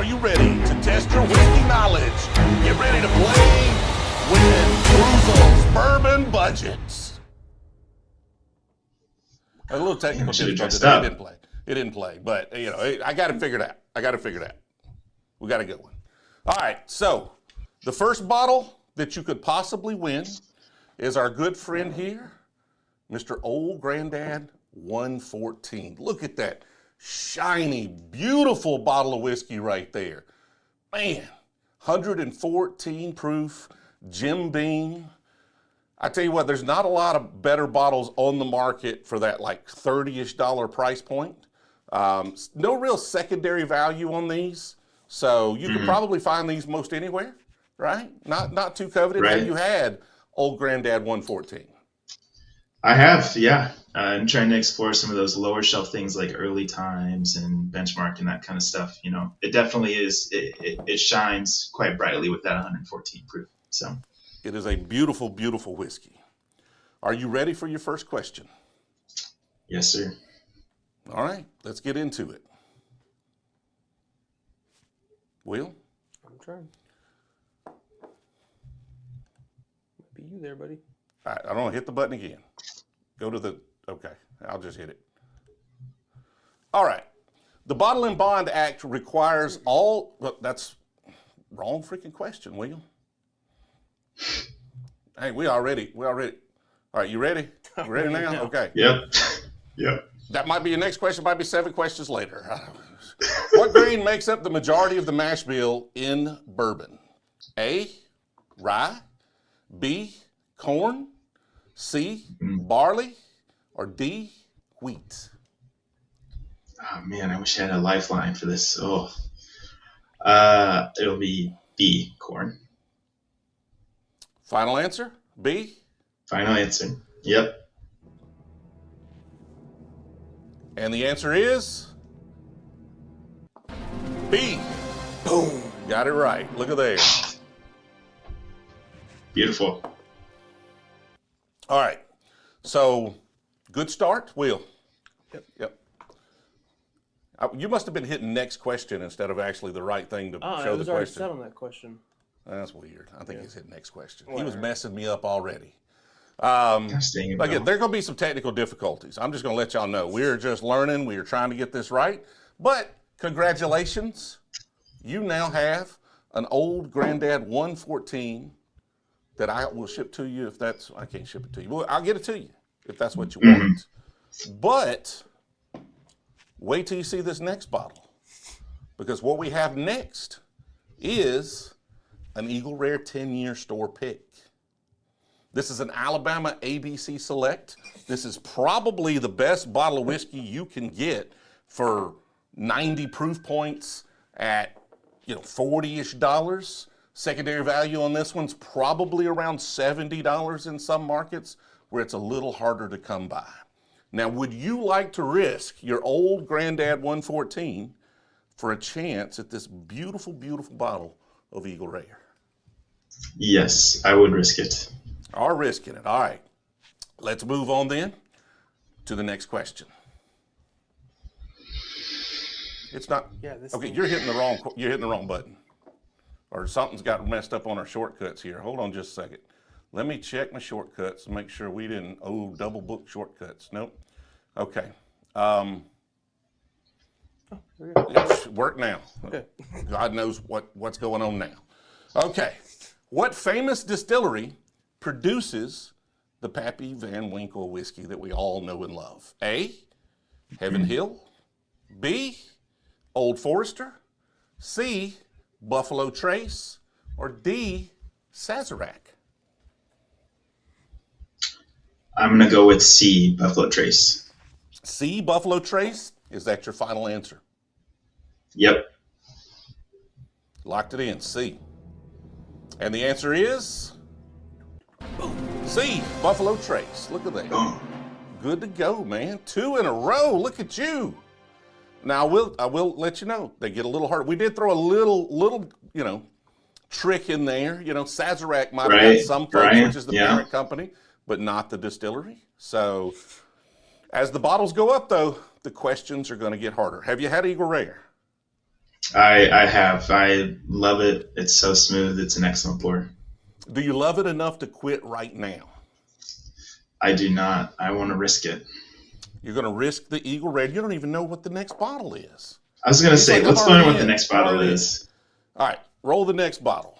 A: you ready to test your whiskey knowledge? Get ready to play with Brewzle's Bourbon Budgets. A little technical difficulty. It didn't play, but I got it figured out. We got a good one. All right, so the first bottle that you could possibly win is our good friend here, Mr. Old Granddad 114. Look at that shiny, beautiful bottle of whiskey right there. Man, 114 proof, Jim Beam. I tell you what, there's not a lot of better bottles on the market for that like $30-ish price point. No real secondary value on these. So you could probably find these most anywhere, right? Not too coveted.
C: Right.
A: Have you had Old Granddad 114?
C: I have, yeah. I'm trying to explore some of those lower shelf things like Early Times and Benchmark and that kind of stuff. It definitely is. It shines quite brightly with that 114 proof. So
A: it is a beautiful, beautiful whiskey. Are you ready for your first question?
C: Yes, sir.
A: All right, let's get into it. Will?
B: I'm trying. Might be you there, buddy.
A: All right, I don't want to hit the button again. Go to the, okay, I'll just hit it. All right. The Bottle and Bond Act requires all, well, that's wrong freaking question, William. Hey, we already, all right, you ready? You ready now? Okay.
C: Yep. Yep.
A: That might be your next question, might be 7 questions later. What grain makes up the majority of the mash bill in bourbon? A, rye, B, corn, C, barley, or D, wheat?
C: Oh man, I wish I had a lifeline for this. Oh, it'll be B, corn.
A: Final answer, B?
C: Final answer. Yep.
A: And the answer is B. Boom. Got it right. Look at there.
C: Beautiful.
A: All right. So, good start, Will. Yep. You must have been hitting next question instead of actually the right thing to
B: Oh,
A: show
B: I
A: the
B: was already
A: question.
B: set on that question.
A: That's weird. I think he's hitting next question. He
B: Whatever.
A: was messing me up already.
C: Gosh dang it,
A: Again,
C: Bill.
A: there are going to be some technical difficulties. I'm just going to let y'all know. We're just learning. We are trying to get this right. But congratulations. You now have an old Granddad 114 that I will ship to you if that's, I can't ship it to you. Well, I'll get it to you if that's what you want. But wait till you see this next bottle. Because what we have next is an Eagle Rare 10-year store pick. This is an Alabama ABC Select. This is probably the best bottle of whiskey you can get for 90 proof points at, $40-ish dollars. Secondary value on this one's probably around $70 in some markets where it's a little harder to come by. Now, would you like to risk your old Granddad 114 for a chance at this beautiful, beautiful bottle of Eagle Rare?
C: Yes, I would risk it.
A: Are risking it. All right. Let's move on then to the next question. It's not.
B: Yeah, this
A: Okay,
B: thing-
A: you're hitting the wrong button. Or something's got messed up on our shortcuts here. Hold on just a second. Let me check my shortcuts and make sure we didn't double book shortcuts. Nope. Okay.
B: There we go.
A: It work now.
B: Okay.
A: God knows what's going on now. Okay. What famous distillery produces the Pappy Van Winkle whiskey that we all know and love? A, Heaven Hill. B, Old Forester. C, Buffalo Trace. Or D, Sazerac.
C: I'm going to go with C, Buffalo Trace.
A: C, Buffalo Trace. Is that your final answer?
C: Yep.
A: Locked it in, C. And the answer is C, Buffalo Trace. Look at that.
C: Boom.
A: Good to go, man. 2 in a row. Look at you. Now I will let you know they get a little hard. We did throw a little trick in there. Sazerac might have got some folks, which is the parent company, but not the distillery. So as the bottles go up, though, the questions are going to get harder. Have you had Eagle Rare?
C: I have. I love it. It's so smooth. It's an excellent pour.
A: Do you love it enough to quit right now?
C: I do not. I want to risk it.
A: You're going to risk the Eagle Rare. You don't even know what the next bottle is.
C: I was going to say,
A: like,
C: let's
A: I'm
C: learn
A: already
C: what the
A: in.
C: next bottle
A: Already in.
C: is.
A: All right, roll the next bottle.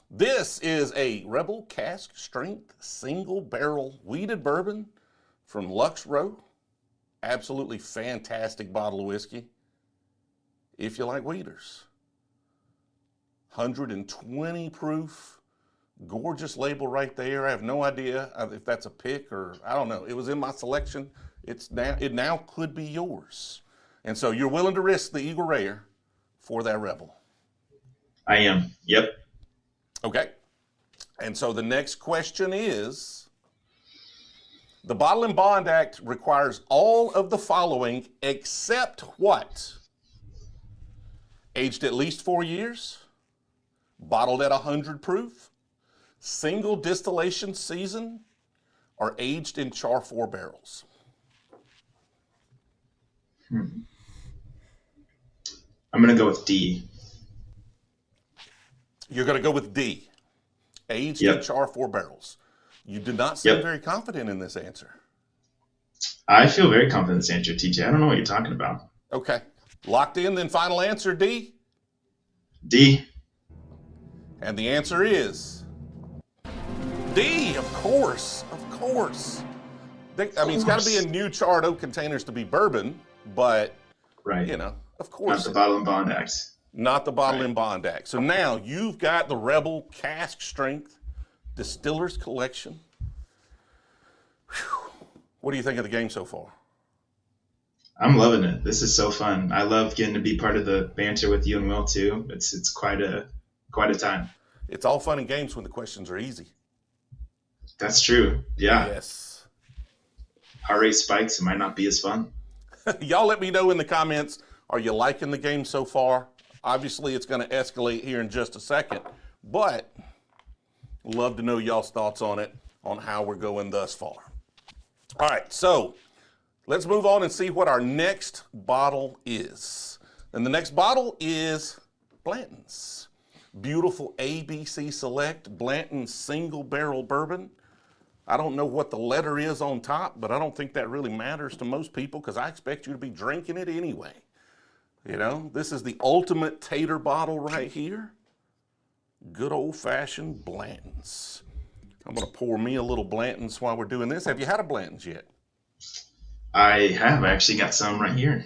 A: This is a Rebel Cask Strength Single Barrel Wheated Bourbon from Lux Row. Absolutely fantastic bottle of whiskey. If you like wheaters. 120 proof. Gorgeous label right there. I have no idea if that's a pick or I don't know. It was in my selection. It now could be yours. And so you're willing to risk the Eagle Rare for that Rebel.
C: I am. Yep.
A: Okay. And so the next question is, the Bottle and Bond Act requires all of the following except what? Aged at least 4 years, bottled at 100 proof, single distillation season, or aged in char 4 barrels.
C: I'm going to go with D.
A: You're going to go with D. Aged
C: Yep.
A: in char 4 barrels. You did not seem
C: Yep.
A: very confident in this answer.
C: I feel very confident in this answer, TJ. I don't know what you're talking about.
A: Okay. Locked in, then final answer, D?
C: D.
A: And the answer is D, of course. Of course. It's got to be in new charred oak containers to be bourbon, but,
C: Right.
A: of
C: Not
A: course.
C: the Bottle and Bond Act.
A: Not the Bottle
C: Right.
A: and Bond Act. So now you've got the Rebel Cask Strength Distiller's Collection. Whew. What do you think of the game so far?
C: I'm loving it. This is so fun. I love getting to be part of the banter with you and Will too. It's quite a time.
A: It's all fun and games when the questions are easy.
C: That's true. Yeah.
A: Yes.
C: Heart rate spikes. It might not be as fun.
A: Y'all let me know in the comments, are you liking the game so far? Obviously, it's going to escalate here in just a second, but love to know y'all's thoughts on it, on how we're going thus far. All right, so let's move on and see what our next bottle is. And the next bottle is Blanton's. Beautiful ABC Select Blanton Single Barrel Bourbon. I don't know what the letter is on top, but I don't think that really matters to most people because I expect you to be drinking it anyway. This is the ultimate tater bottle right here. Good old-fashioned Blanton's. I'm going to pour me a little Blanton's while we're doing this. Have you had a Blanton's yet?
C: I have. I actually got some right here.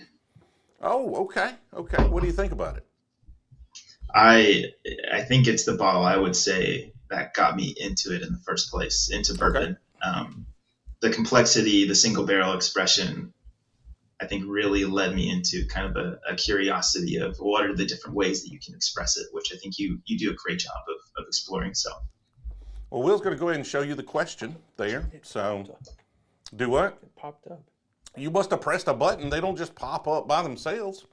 A: Oh, okay. Okay. What do you think about it?
C: I think it's the bottle, I would say, that got me into it in the first place, into bourbon.
A: Okay.
C: The complexity, the single barrel expression, I think really led me into kind of a curiosity of what are the different ways that you can express it, which I think you do a great job of exploring. So,
A: Well, Will's going to go ahead and show you the question there. So, do what?
B: It popped up.
A: You must have pressed a button. They don't just pop up by themselves.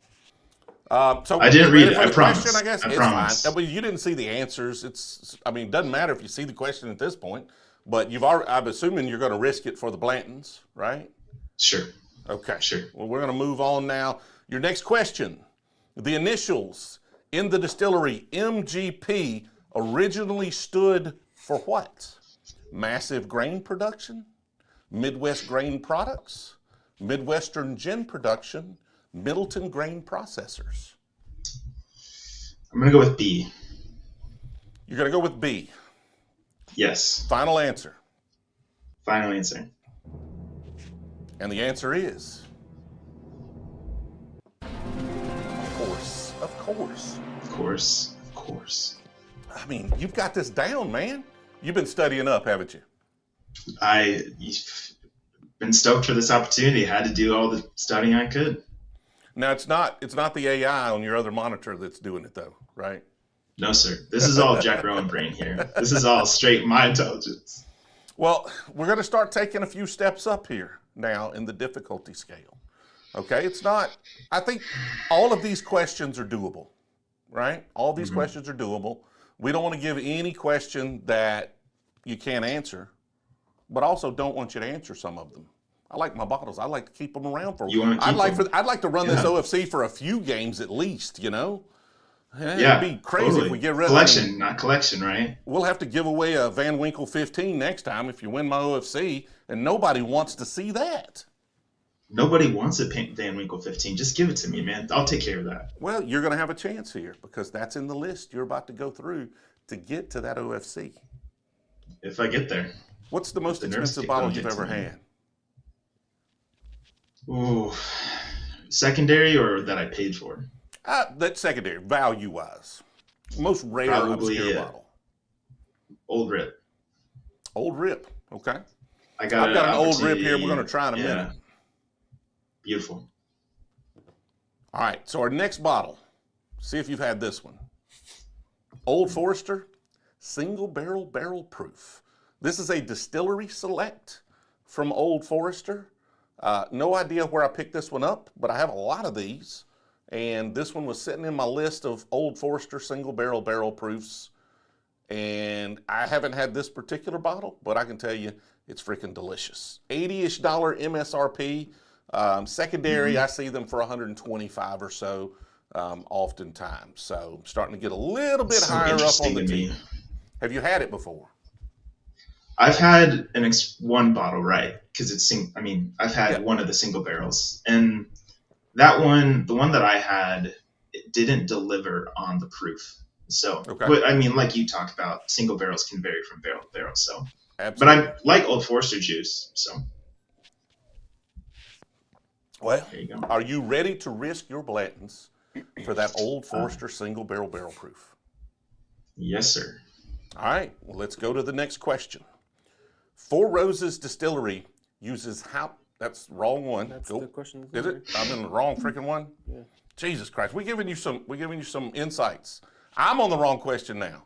A: So
C: I didn't
A: you ready
C: read it.
A: for
C: I
A: the
C: promise.
A: question, I guess?
C: I
A: It's
C: promise.
A: fine. You didn't see the answers. It doesn't matter if you see the question at this point, but I'm assuming you're going to risk it for the Blantons, right?
C: Sure.
A: Okay.
C: Sure.
A: Well, we're going to move on now. Your next question. The initials in the distillery, MGP, originally stood for what? Massive Grain Production, Midwest Grain Products, Midwestern Gin Production, Middleton Grain Processors.
C: I'm going to go with B.
A: You're going to go with B.
C: Yes.
A: Final answer.
C: Final answer.
A: And the answer is... Of course. Of course.
C: Of course. Of course.
A: I mean, you've got this down, man. You've been studying up, haven't you?
C: I've been stoked for this opportunity. Had to do all the studying I could.
A: Now, it's not the AI on your other monitor that's doing it, though, right?
C: No, sir. This is all Jack Rowan brain here. This is all straight my intelligence.
A: Well, we're going to start taking a few steps up here now in the difficulty scale. Okay? I think all of these questions are doable, right? All these questions are doable. We don't want to give any question that you can't answer, but also don't want you to answer some of them. I like my bottles. I like to keep them around for.
C: You want to keep them?
A: I'd like to run this
C: Yeah.
A: OFC for a few games at least.
C: Yeah,
A: It'd be crazy
C: totally.
A: if we get rid of
C: collection, not collection, right?
A: We'll have to give away a Van Winkel 15 next time if you win my OFC, and nobody wants to see that.
C: Nobody wants a Van Winkle 15. Just give it to me, man. I'll take care of that.
A: Well, you're going to have a chance here because that's in the list you're about to go through to get to that OFC.
C: If I get there.
A: What's the most
C: The nerves
A: expensive
C: kick
A: bottle
C: don't
A: you've
C: get to
A: ever
C: me.
A: had?
C: Ooh. Secondary or that I paid for?
A: That's secondary, value-wise. Most rare
C: Probably,
A: obscure bottle.
C: Old Rip.
A: Old Rip, okay.
C: I've
A: I've got an Old Rip here we're going to try in a minute.
C: Beautiful.
A: All right, so our next bottle, see if you've had this one. Old Forester, single barrel proof. This is a Distillery Select from Old Forester. No idea where I picked this one up, but I have a lot of these. And this one was sitting in my list of Old Forester single barrel proofs. And I haven't had this particular bottle, but I can tell you it's freaking delicious. $80-ish MSRP. Secondary, I see them for 125 or so oftentimes. So I'm starting to get a little bit
C: So
A: higher up on
C: interesting
A: the
C: to me.
A: team. Have you had it before?
C: I've had one bottle, right? Because I've had
A: Yeah.
C: one of the single barrels, and that one, the one that I had, it didn't deliver on the proof. So,
A: Okay.
C: but I mean, like you talk about, single barrels can vary from barrel to barrel. So,
A: Absolutely.
C: but I like Old Forester juice. So,
A: Well,
C: there you go.
A: are you ready to risk your Blantons for that Old Forester single barrel proof?
C: Yes, sir.
A: All right, well, let's go to the next question. Four Roses Distillery uses how? That's the wrong one.
B: That's
A: Go.
B: the question.
A: Is it? I'm in the wrong freaking one.
B: Yeah.
A: Jesus Christ, we're giving you some insights. I'm on the wrong question now.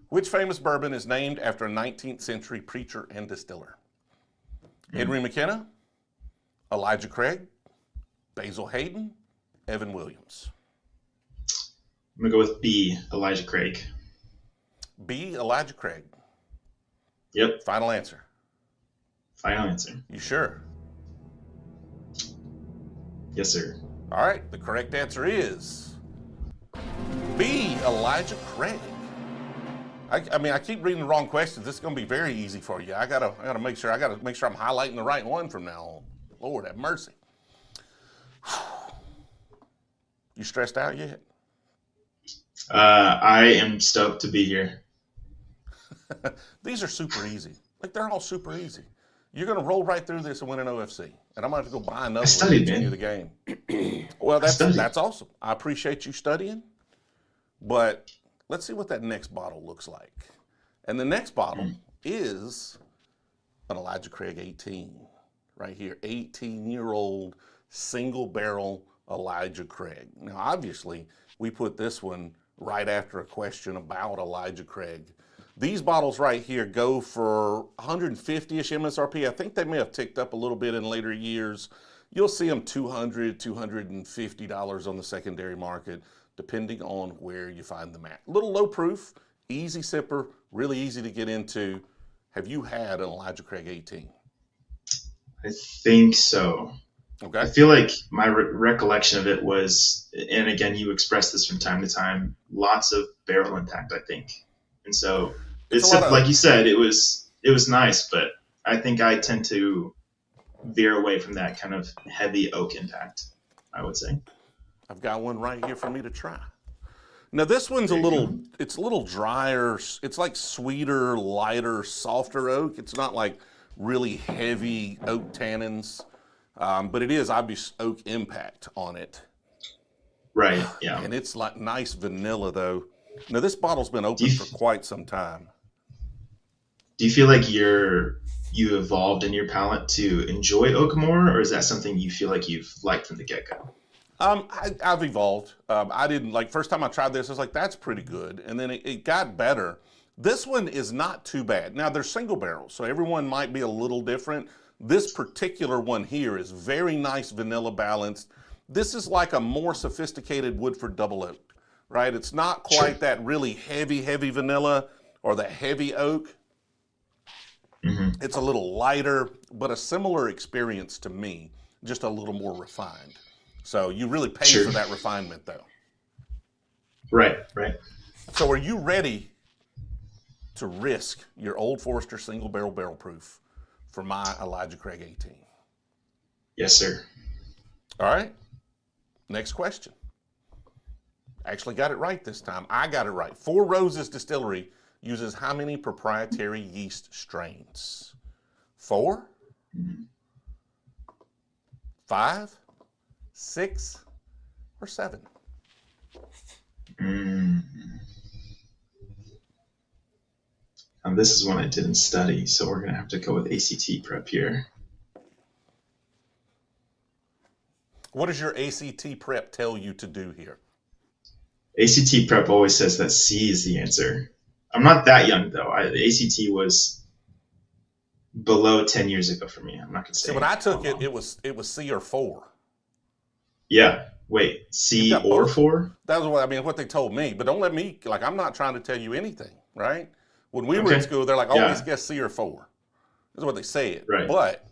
A: Which famous bourbon is named after a 19th century preacher and distiller? Henry McKenna, Elijah Craig, Basil Hayden, Evan Williams.
C: I'm gonna go with B, Elijah Craig.
A: B, Elijah Craig.
C: Yep.
A: Final answer.
C: Final answer.
A: You sure?
C: Yes, sir.
A: All right, the correct answer is B, Elijah Craig. I mean, I keep reading the wrong questions. This is going to be very easy for you. I gotta make sure I'm highlighting the right one from now on. Lord have mercy. You stressed out yet?
C: I am stoked to be here.
A: These are super easy. Like, they're all super easy. You're going to roll right through this and win an OFC. And I'm going to have to go buy another one
C: studied,
A: to continue
C: man.
A: the game. Well,
C: studied.
A: that's awesome. I appreciate you studying. But let's see what that next bottle looks like. And the next bottle is an Elijah Craig 18. Right here, 18-year-old single barrel Elijah Craig. Now, obviously, we put this one right after a question about Elijah Craig. These bottles right here go for 150-ish MSRP. I think they may have ticked up a little bit in later years. You'll see them $200, $250 on the secondary market, depending on where you find them at. Little low proof, easy sipper, really easy to get into. Have you had an Elijah Craig 18?
C: I think so.
A: Okay.
C: I feel like my recollection of it was, and again, you express this from time to time, lots of barrel impact, I think. And so it's like you said, it was nice, but I think I tend to veer away from that kind of heavy oak impact, I would say.
A: I've got one right here for me to try. Now this one's it's a little drier. It's like sweeter, lighter, softer oak. It's not like really heavy oak tannins, but it is obvious oak impact on it.
C: Right, yeah.
A: And it's like nice vanilla though. Now this bottle's been open for quite some time.
C: Do you feel like you evolved in your palate to enjoy oak more, or is that something you feel like you've liked from the get-go?
A: I've evolved. I didn't like first time I tried this. I was like, that's pretty good, and then it got better. This one is not too bad. Now they're single barrels, so everyone might be a little different. This particular one here is very nice vanilla balanced. This is like a more sophisticated Woodford double oak, right? It's not quite that really heavy vanilla or the heavy oak.
C: Mm-hmm.
A: It's a little lighter, but a similar experience to me, just a little more refined. So you really pay for that refinement though.
C: Right.
A: So are you ready to risk your Old Forester single barrel proof for my Elijah Craig 18?
C: Yes, sir.
A: All right. Next question. Actually got it right this time. I got it right. Four Roses Distillery uses how many proprietary yeast strains? 4? 5? 6? Or 7?
C: And this is one I didn't study, so we're going to have to go with ACT prep here.
A: What does your ACT prep tell you to do here?
C: ACT prep always says that C is the answer. I'm not that young, though. The ACT was below 10 years ago for me. I'm not going to say.
A: See, when I took it, it was C or 4.
C: Yeah. Wait, C or 4?
A: That was what they told me. But don't let me, I'm not trying to tell you anything, right? When we were in school, they're like, always guess C or 4. That's what they said.
C: Right.
A: But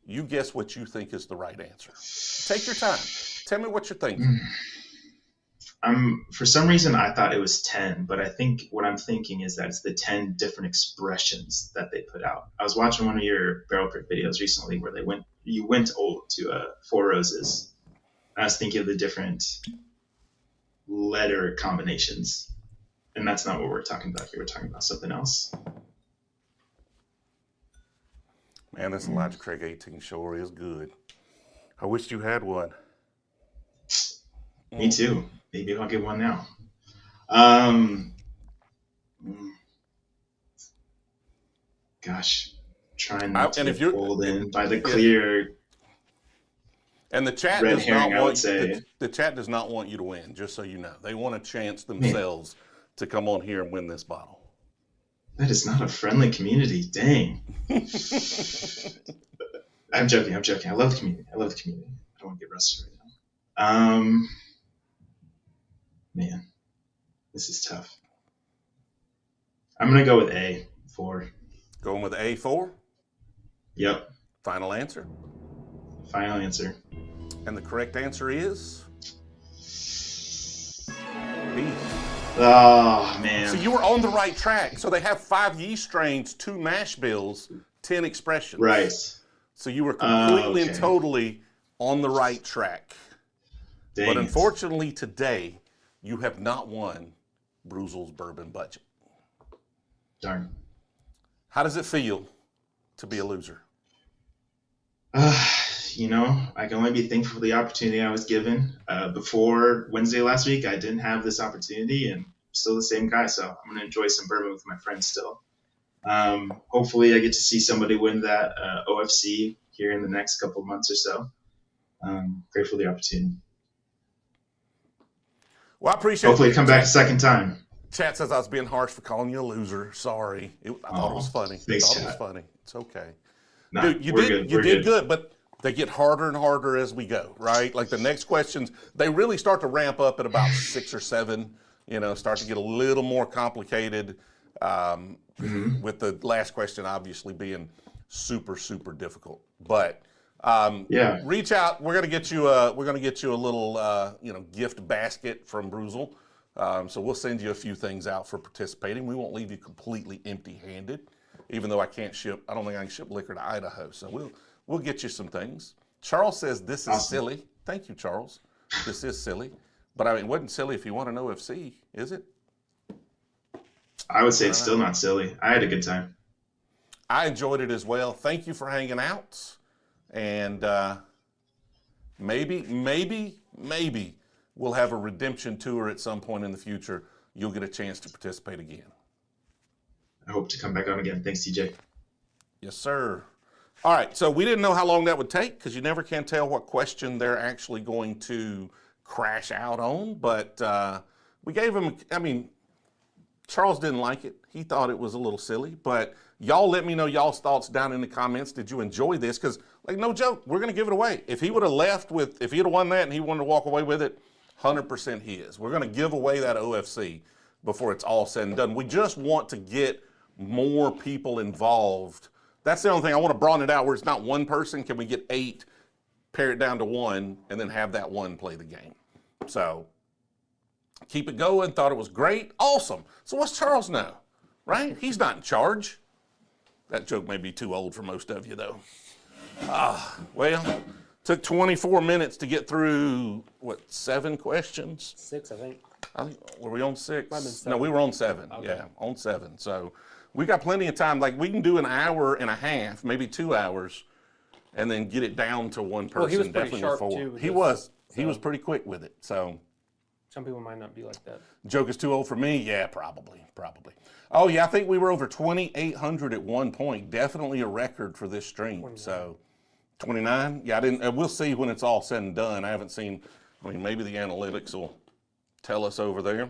A: You guess what you think is the right answer. Take your time. Tell me what you're thinking.
C: For some reason, I thought it was 10, but I think what I'm thinking is that it's the 10 different expressions that they put out. I was watching one of your barrel prick videos recently where you went old to Four Roses. I was thinking of the different letter combinations, and that's not what we're talking about here. We're talking about something else.
A: Man, this Elijah Craig 18 sure is good. I wish you had one.
C: Me too. Maybe I'll get one now. Gosh, trying not to get pulled in by the clear.
A: And the chat
C: red
A: does
C: herring,
A: not
C: I would
A: want
C: say.
A: the chat does not want you to win. Just so you know, they want a chance themselves to come on here and win this bottle.
C: That is not a friendly community. Dang. I'm joking. I love the community. I don't want to get rusty right now. Man, this is tough. I'm going to go with A4.
A: Going with A4?
C: Yep.
A: Final answer?
C: Final answer.
A: And the correct answer is B.
C: Oh, man.
A: So you were on the right track. So they have 5 yeast strains, 2 mash bills, 10 expressions.
C: Right.
A: So you were completely and
C: okay.
A: totally on the right track.
C: Dang
A: But
C: it.
A: unfortunately today, you have not won Brewzle's Bourbon Budget.
C: Darn.
A: How does it feel to be a loser?
C: I can only be thankful for the opportunity I was given. Before Wednesday last week, I didn't have this opportunity, and I'm still the same guy, so I'm going to enjoy some bourbon with my friends still. Hopefully, I get to see somebody win that OFC here in the next couple of months or so. Grateful for the opportunity.
A: Well, I appreciate
C: Hopefully, come back a second time.
A: Chat says I was being harsh for calling you a loser. Sorry. I thought it was funny.
C: Thanks,
A: It was
C: chat.
A: funny. It's okay.
C: Nah,
A: Dude, you did good, but they get harder and harder as we go, right? Like the next questions, they really start to ramp up at about 6 or 7, start to get a little more complicated, with the last question obviously being super, super difficult. But reach out. We're gonna get you a little gift basket from Brewzle. So we'll send you a few things out for participating. We won't leave you completely empty-handed, even though I don't think I can ship liquor to Idaho. So we'll get you some things. Charles says this is silly. Thank you, Charles. This is silly. But it wasn't silly if you want an OFC, is it?
C: I would say it's still not silly. I had a good time.
A: I enjoyed it as well. Thank you for hanging out. And maybe we'll have a redemption tour at some point in the future. You'll get a chance to participate again.
C: I hope to come back on again. Thanks, TJ.
A: Yes, sir. All right, so we didn't know how long that would take because you never can tell what question they're actually going to crash out on. But we gave him, Charles didn't like it. He thought it was a little silly. But y'all let me know y'all's thoughts down in the comments. Did you enjoy this? Because, no joke, we're going to give it away. If he would have if he had won that and he wanted to walk away with it, 100% his. We're going to give away that OFC before it's all said and done. We just want to get more people involved. That's the only thing. I want to broaden it out where it's not one person. Can we get 8, pare it down to 1, and then have that one play the game? So keep it going. Thought it was great. Awesome. So what's Charles know? Right? He's not in charge. That joke may be too old for most of you, though. Well, took 24 minutes to get through, 7 questions?
B: 6, I think.
A: Were we on 6?
B: Might have been 7.
A: No, we were on 7.
B: Okay.
A: Yeah, on 7. So we got plenty of time. We can do an hour and a half, maybe 2 hours, and then get it down to one person.
B: Well, he was pretty
A: definitely
B: sharp,
A: with 4.
B: too, with
A: He
B: this,
A: was. He
B: so.
A: was pretty quick with it. So
B: Some people might not be like that.
A: joke is too old for me? Yeah, probably. Oh, yeah, I think we were over 2,800 at one point. Definitely a record for this stream.
B: 29.
A: So 29? Yeah, I didn't. We'll see when it's all said and done. I haven't seen. Maybe the analytics will tell us over there.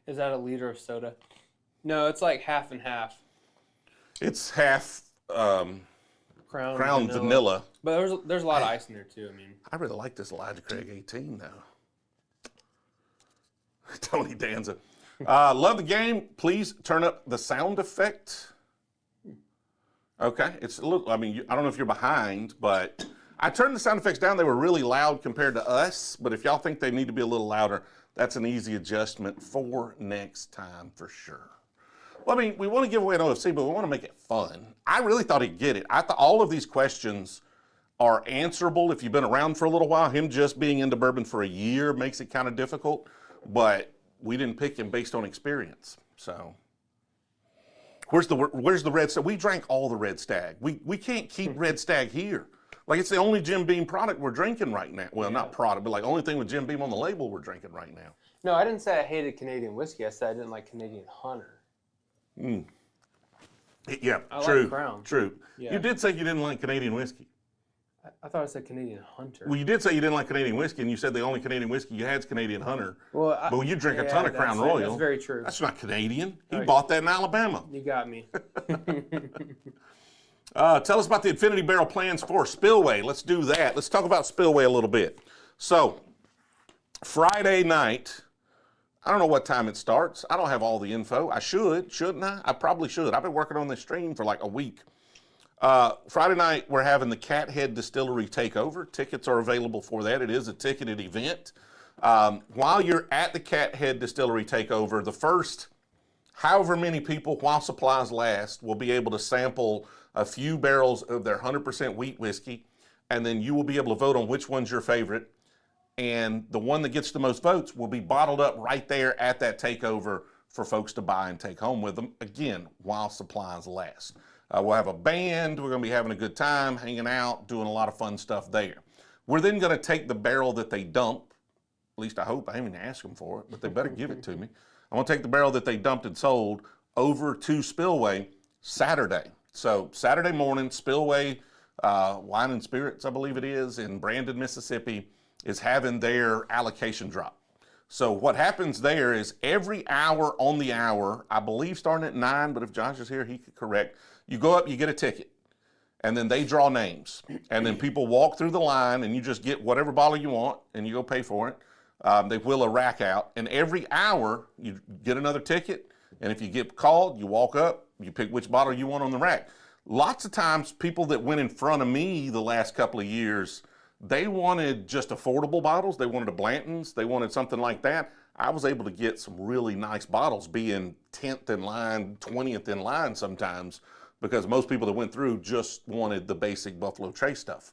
B: Is that a liter of soda? No, it's like half and half.
A: It's half
B: Crown
A: vanilla.
B: But there's a lot of ice in there too.
A: I really like this Elijah Craig 18 though. Tony Danza. Love the game. Please turn up the sound effect. Okay, it's a little. I mean, I don't know if you're behind, but I turned the sound effects down. They were really loud compared to us. But if y'all think they need to be a little louder, that's an easy adjustment for next time for sure. Well, I mean, we want to give away an OFC, but we want to make it fun. I really thought he'd get it. I thought all of these questions are answerable if you've been around for a little while. Him just being into bourbon for a year makes it kind of difficult, but we didn't pick him based on experience. So, where's the Red Stag? We drank all the Red Stag. We can't keep Red Stag here. Like, it's the only Jim Beam product we're drinking right now. Well, not product, but like only thing with Jim Beam on the label we're drinking right now.
B: No, I didn't say I hated Canadian whiskey. I said I didn't like Canadian Hunter.
A: Yeah,
B: I
A: true.
B: like Crown.
A: True.
B: Yeah.
A: You did say you didn't like Canadian whiskey.
B: I thought I said Canadian Hunter.
A: Well, you did say you didn't like Canadian whiskey, and you said the only Canadian whiskey you had is Canadian Hunter.
B: Well,
A: but you drink a ton of Crown Royal.
B: That's very true.
A: That's not Canadian. He
B: Right.
A: bought that in Alabama.
B: You got me.
A: Tell us about the Infinity Barrel plans for Spillway. Let's do that. Let's talk about Spillway a little bit. So, Friday night, I don't know what time it starts. I don't have all the info. I should, shouldn't I? I probably should. I've been working on this stream for like a week. Friday night, we're having the Cathead Distillery Takeover. Tickets are available for that. It is a ticketed event. While you're at the Cathead Distillery Takeover, the first however many people, while supplies last, will be able to sample a few barrels of their 100% wheat whiskey, and then you will be able to vote on which one's your favorite. And the one that gets the most votes will be bottled up right there at that takeover for folks to buy and take home with them, again, while supplies last. We'll have a band. We're going to be having a good time, hanging out, doing a lot of fun stuff there. We're then going to take the barrel that they dump. At least I hope. I haven't even asked them for it, but they better give it to me. I'm going to take the barrel that they dumped and sold over to Spillway Saturday. So Saturday morning, Spillway Wine and Spirits, I believe it is, in Brandon, Mississippi, is having their allocation drop. So what happens there is every hour on the hour, I believe starting at 9, but if Josh is here, he could correct. You go up, you get a ticket, and then they draw names. And then people walk through the line, and you just get whatever bottle you want, and you go pay for it. They wheel a rack out, and every hour you get another ticket, and if you get called, you walk up, you pick which bottle you want on the rack. Lots of times, people that went in front of me the last couple of years, they wanted just affordable bottles. They wanted a Blanton's. They wanted something like that. I was able to get some really nice bottles, being 10th in line, 20th in line sometimes, because most people that went through just wanted the basic Buffalo Trace stuff.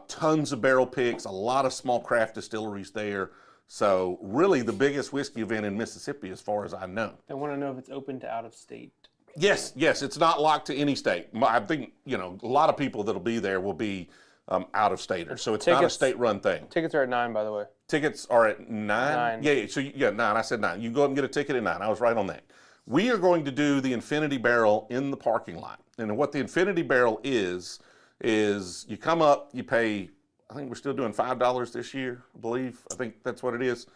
A: Tons of barrel picks, a lot of small craft distilleries there. So really the biggest whiskey event in Mississippi as far as I know.
B: I want to know if it's open to out of state.
A: Yes, it's not locked to any state. I think, a lot of people that'll be there will be out of staters. So it's not a state-run thing.
B: Tickets are at 9, by the way.
A: Tickets are at 9?
B: 9.
A: Yeah, so 9. I said 9. You go up and get a ticket at 9. I was right on that. We are going to do the Infinity Barrel in the parking lot. And what the Infinity Barrel is you come up, you pay, I think we're still doing $5 this year, I believe. I think that's what it is.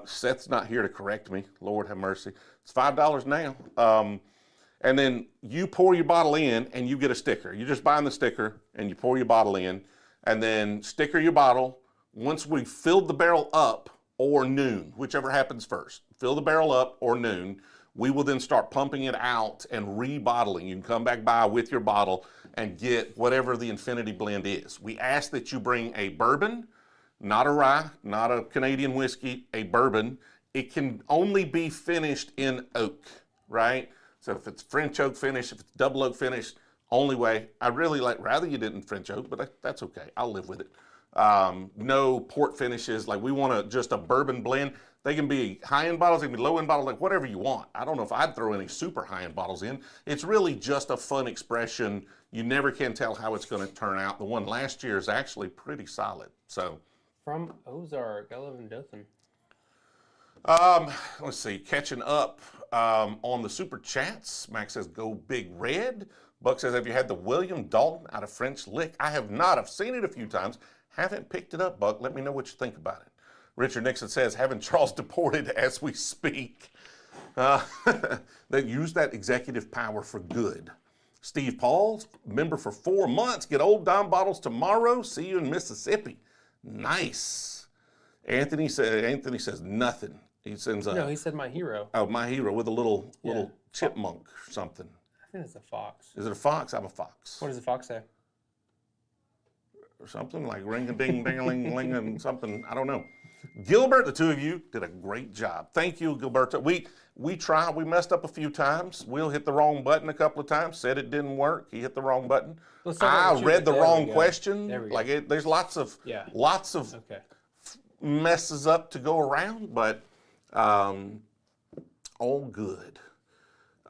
A: Seth's not here to correct me. Lord have mercy. It's $5 now. And then you pour your bottle in and you get a sticker. You're just buying the sticker and you pour your bottle in and then sticker your bottle. Once we filled the barrel up or noon, whichever happens first, fill the barrel up or noon, we will then start pumping it out and rebottling. You can come back by with your bottle and get whatever the Infinity Blend is. We ask that you bring a bourbon, not a rye, not a Canadian whiskey, a bourbon. It can only be finished in oak, right? So if it's French oak finish, if it's double oak finish, only way. I really rather you didn't French oak, but that's okay. I'll live with it. No port finishes. Like we want just a bourbon blend. They can be high-end bottles, they can be low-end bottles, like whatever you want. I don't know if I'd throw any super high-end bottles in. It's really just a fun expression. You never can tell how it's going to turn out. The one last year is actually pretty solid. So
B: From Ozark, I live in Dothan.
A: Let's see, catching up on the super chats. Max says, go Big Red. Buck says, have you had the William Dalton out of French Lick? I have not. I've seen it a few times. Haven't picked it up, Buck. Let me know what you think about it. Richard Nixon says, having Charles deported as we speak. They use that executive power for good. Steve Paul's member for 4 months. Get Old Dime bottles tomorrow. See you in Mississippi. Nice. Anthony says nothing. He sends a...
B: No, he said my hero.
A: Oh, my hero with a little chipmunk or something.
B: I think it's a fox.
A: Is it a fox? I'm a fox.
B: What does the fox say?
A: Or something like ring-a-ding-ding-a-ling-ling and something. I don't know. Gilbert, the two of you did a great job. Thank you, Gilberto. We tried. We messed up a few times. Will hit the wrong button a couple of times. Said it didn't work. He hit the wrong button. I read the wrong question. There's lots of
B: Okay.
A: messes up to go around, but all good.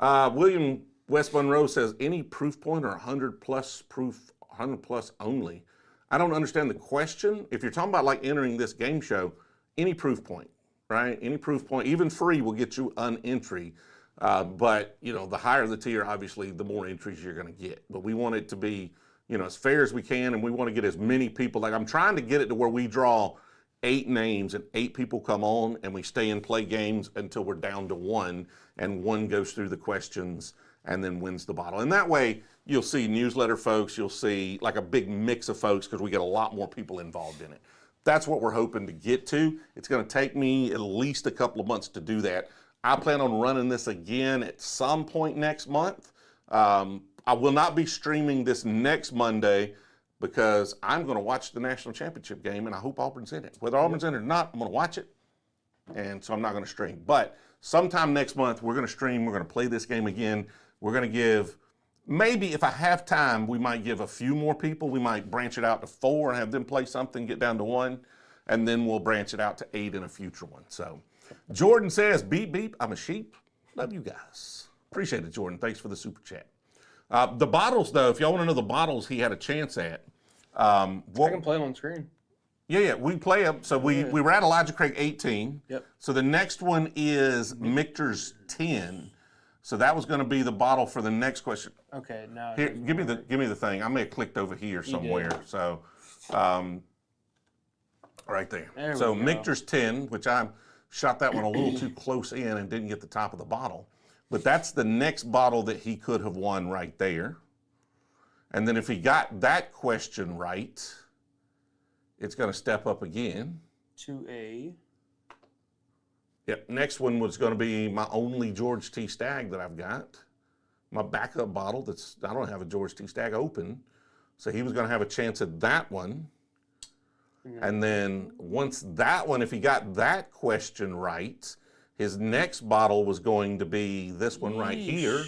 A: William West Monroe says any proof point or 100 plus proof, 100 plus only. I don't understand the question. If you're talking about like entering this game show, any proof point, right? Any proof point, even free, will get you an entry. But you know, the higher the tier, obviously, the more entries you're going to get. But we want it to be, you know, as fair as we can, and we want to get as many people. Like I'm trying to get it to where we draw 8 names and 8 people come on, and we stay and play games until we're down to 1, and 1 goes through the questions and then wins the bottle. And that way, you'll see newsletter folks, you'll see like a big mix of folks because we get a lot more people involved in it. That's what we're hoping to get to. It's going to take me at least a couple of months to do that. I plan on running this again at some point next month. I will not be streaming this next Monday because I'm going to watch the national championship game, and I hope Auburn's in it. Whether Auburn's in it or not, I'm going to watch it, and so I'm not going to stream. But sometime next month, we're going to stream. We're going to play this game again. We're going to give, maybe if I have time, we might give a few more people. We might branch it out to 4 and have them play something, get down to 1, and then we'll branch it out to 8 in a future one. So Jordan says, beep, beep, I'm a sheep. Love you guys. Appreciate it, Jordan. Thanks for the super chat. The bottles, though, if y'all want to know the bottles he had a chance at.
B: I can play them on screen.
A: Yeah, we play them. So we were at Elijah Craig 18.
B: Yep.
A: So the next one is Michter's 10. So that was going to be the bottle for the next question.
B: Okay, now
A: Here, give me the thing. I may have clicked over here somewhere. So, right there. So Michter's 10, which I shot that one a little too close in and didn't get the top of the bottle. But that's the next bottle that he could have won right there. And then if he got that question right, it's going to step up again.
B: 2A.
A: Yep, next one was going to be my only George T. Stagg that I've got. My backup bottle I don't have a George T. Stagg open. So he was going to have a chance at that one. And then once that one, if he got that question right, his next bottle was going to be this one right here.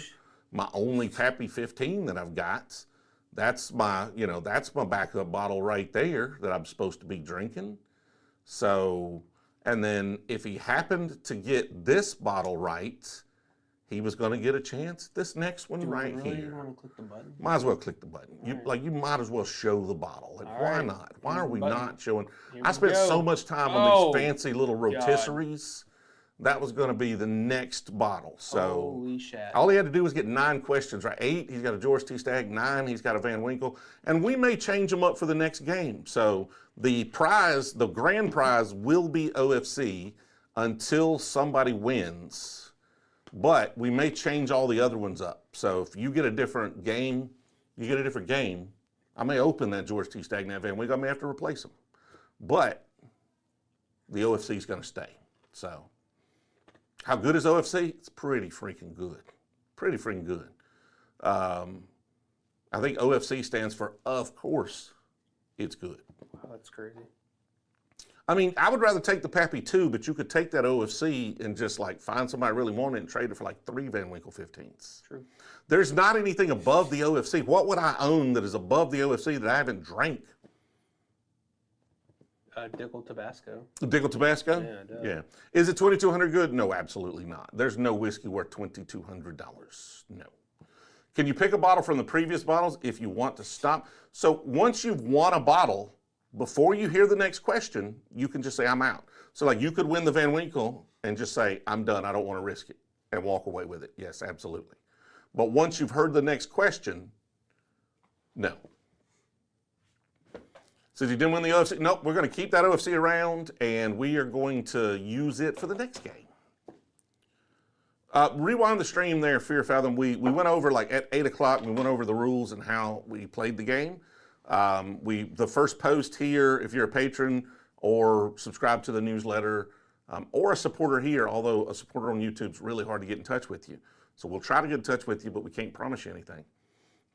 A: My only Pappy 15 that I've got. That's my backup bottle right there that I'm supposed to be drinking. So, and then if he happened to get this bottle right, he was going to get a chance. This next one right here.
B: You want to click the button?
A: Might as well click the button. You might as well show the bottle. Like, why not? Why are we not showing? I spent so much time on these fancy little rotisseries. That was going to be the next bottle. So
B: holy shit.
A: All he had to do was get 9 questions, right? 8, he's got a George T. Stagg. 9, he's got a Van Winkel. And we may change them up for the next game. So the prize, the grand prize, will be OFC until somebody wins. But we may change all the other ones up. So if you get a different game, you get a different game. I may open that George T. Stagg and that Van Winkel. I may have to replace them. But the OFC is going to stay. So how good is OFC? It's pretty freaking good. Pretty freaking good. I think OFC stands for, of course, it's good.
B: Wow, that's crazy.
A: I mean, I would rather take the Pappy 2, but you could take that OFC and just like find somebody really wanting it and trade it for like 3 Van Winkle 15s.
B: True.
A: There's not anything above the OFC. What would I own that is above the OFC that I haven't drank?
B: Dickel Tabasco.
A: Dickel Tabasco?
B: Yeah, it does.
A: Yeah. Is it $2,200 good? No, absolutely not. There's no whiskey worth $2,200. No. Can you pick a bottle from the previous bottles if you want to stop? So once you've won a bottle, before you hear the next question, you can just say, I'm out. So like you could win the Van Winkle and just say, I'm done. I don't want to risk it, and walk away with it. Yes, absolutely. But once you've heard the next question, no. So if you didn't win the OFC, nope, we're going to keep that OFC around, and we are going to use it for the next game. Rewind the stream there, Fear Fathom. We went over, like at 8 o'clock, we went over the rules and how we played the game. The first post here, if you're a patron or subscribe to the newsletter, or a supporter here, although a supporter on YouTube is really hard to get in touch with you. So we'll try to get in touch with you, but we can't promise you anything.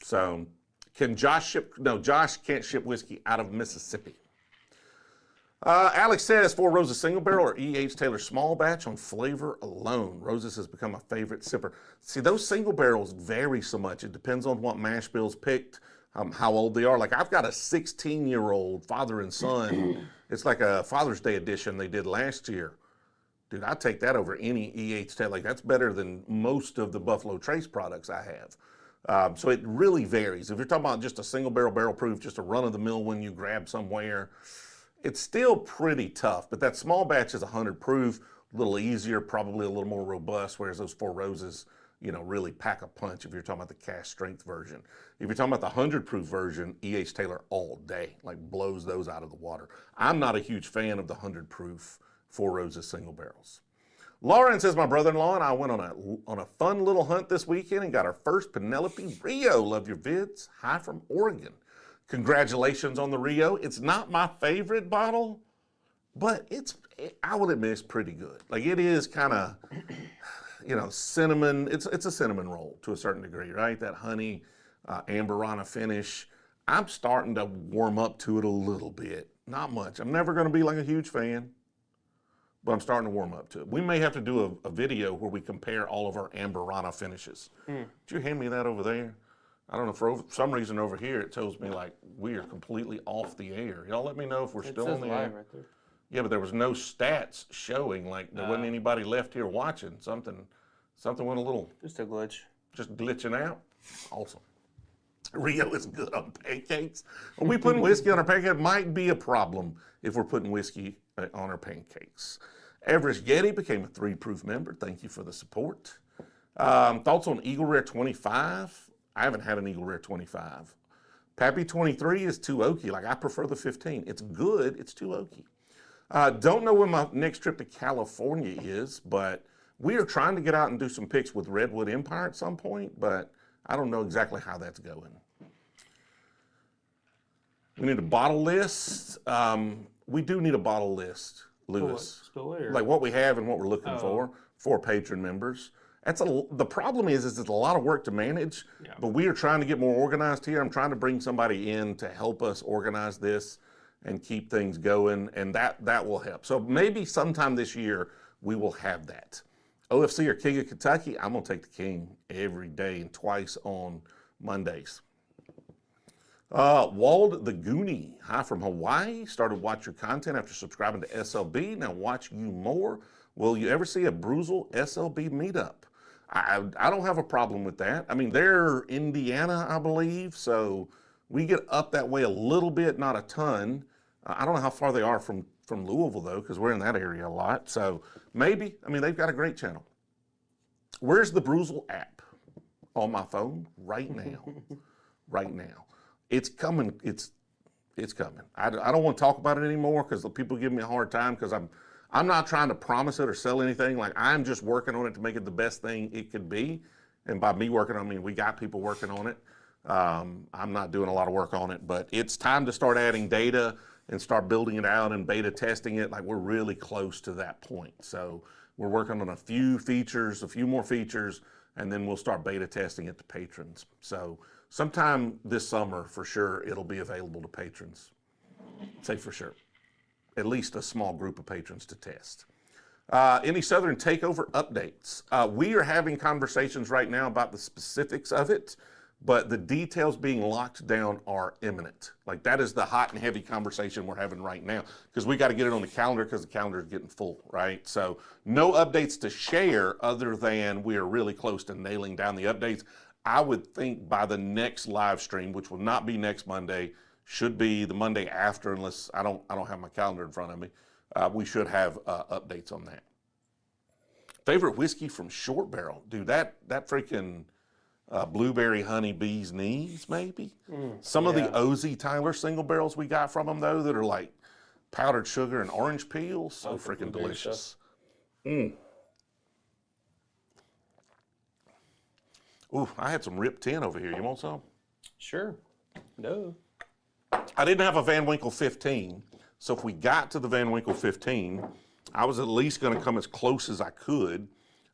A: So can Josh ship? No, Josh can't ship whiskey out of Mississippi. Alex says 4 Roses single barrel or E.H. Taylor small batch on flavor alone. Roses has become my favorite sipper. See, those single barrels vary so much. It depends on what mash bills picked, how old they are. Like I've got a 16-year-old father and son. It's like a Father's Day edition they did last year. Dude, I'd take that over any E.H. Taylor. Like that's better than most of the Buffalo Trace products I have. So it really varies. If you're talking about just a single barrel proof, just a run-of-the-mill one you grab somewhere, it's still pretty tough, but that small batch is 100 proof, a little easier, probably a little more robust, whereas those 4 Roses, you know, really pack a punch if you're talking about the cask strength version. If you're talking about the 100 proof version, E.H. Taylor all day, like blows those out of the water. I'm not a huge fan of the 100 proof 4 Roses single barrels. Lauren says, my brother-in-law and I went on a fun little hunt this weekend and got our first Penelope Rio. Love your vids. Hi from Oregon. Congratulations on the Rio. It's not my favorite bottle, but I would admit it's pretty good. Like it is kind of, you know, cinnamon. It's a cinnamon roll to a certain degree, right? That honey, amberana finish. I'm starting to warm up to it a little bit. Not much. I'm never going to be like a huge fan, but I'm starting to warm up to it. We may have to do a video where we compare all of our amberana finishes. Did you hand me that over there? I don't know, for some reason over here it tells me like we are completely off the air. Y'all let me know if we're still on the air.
B: Right there.
A: Yeah, but there was no stats showing, like there wasn't anybody left here watching. Something went a little...
B: Just a glitch.
A: Just glitching out? Awesome. Rio is good on pancakes. Are we putting whiskey on our pancakes? It might be a problem if we're putting whiskey on our pancakes. Everest Getty became a 3 proof member. Thank you for the support. Thoughts on Eagle Rare 25? I haven't had an Eagle Rare 25. Pappy 23 is too oaky. Like I prefer the 15. It's good. It's too oaky. Don't know when my next trip to California is, but we are trying to get out and do some picks with Redwood Empire at some point, but I don't know exactly how that's going. We need a bottle list. We do need a bottle list, Lewis.
B: Spillway or?
A: Like what we have and what we're looking for patron members. The problem is it's a lot of work to manage, but we are trying to get more organized here. I'm trying to bring somebody in to help us organize this and keep things going, and that will help. So maybe sometime this year we will have that. OFC or King of Kentucky, I'm going to take the King every day and twice on Mondays. Wald the Goonie, hi from Hawaii. Started watch your content after subscribing to SLB. Now watch you more. Will you ever see a Brewzle SLB meetup? I don't have a problem with that. I mean, they're Indiana, I believe, so we get up that way a little bit, not a ton. I don't know how far they are from Louisville, though, because we're in that area a lot. So maybe, I mean, they've got a great channel. Where's the Brewzle app? On my phone right now. Right now. It's coming. It's coming. I don't want to talk about it anymore because the people give me a hard time because I'm not trying to promise it or sell anything. Like I'm just working on it to make it the best thing it could be. And by me working on it, I mean, we got people working on it. I'm not doing a lot of work on it, but it's time to start adding data and start building it out and beta testing it. Like we're really close to that point. So we're working on a few more features, and then we'll start beta testing it to patrons. So sometime this summer, for sure, it'll be available to patrons. Say for sure. At least a small group of patrons to test. Any Southern Takeover updates? We are having conversations right now about the specifics of it, but the details being locked down are imminent. Like that is the hot and heavy conversation we're having right now because we got to get it on the calendar because the calendar is getting full, right? So no updates to share other than we are really close to nailing down the updates. I would think by the next live stream, which will not be next Monday, should be the Monday after, unless I don't have my calendar in front of me. We should have updates on that. Favorite whiskey from Short Barrel, dude. That freaking blueberry honey bee's knees, maybe. Some of the OZ Tyler single barrels we got from them though, that are like powdered sugar and orange peel, so freaking delicious. Ooh, I had some Rip 10 over here. You want some?
B: Sure. No.
A: I didn't have a Van Winkle 15, so if we got to the Van Winkle 15, I was at least going to come as close as I could.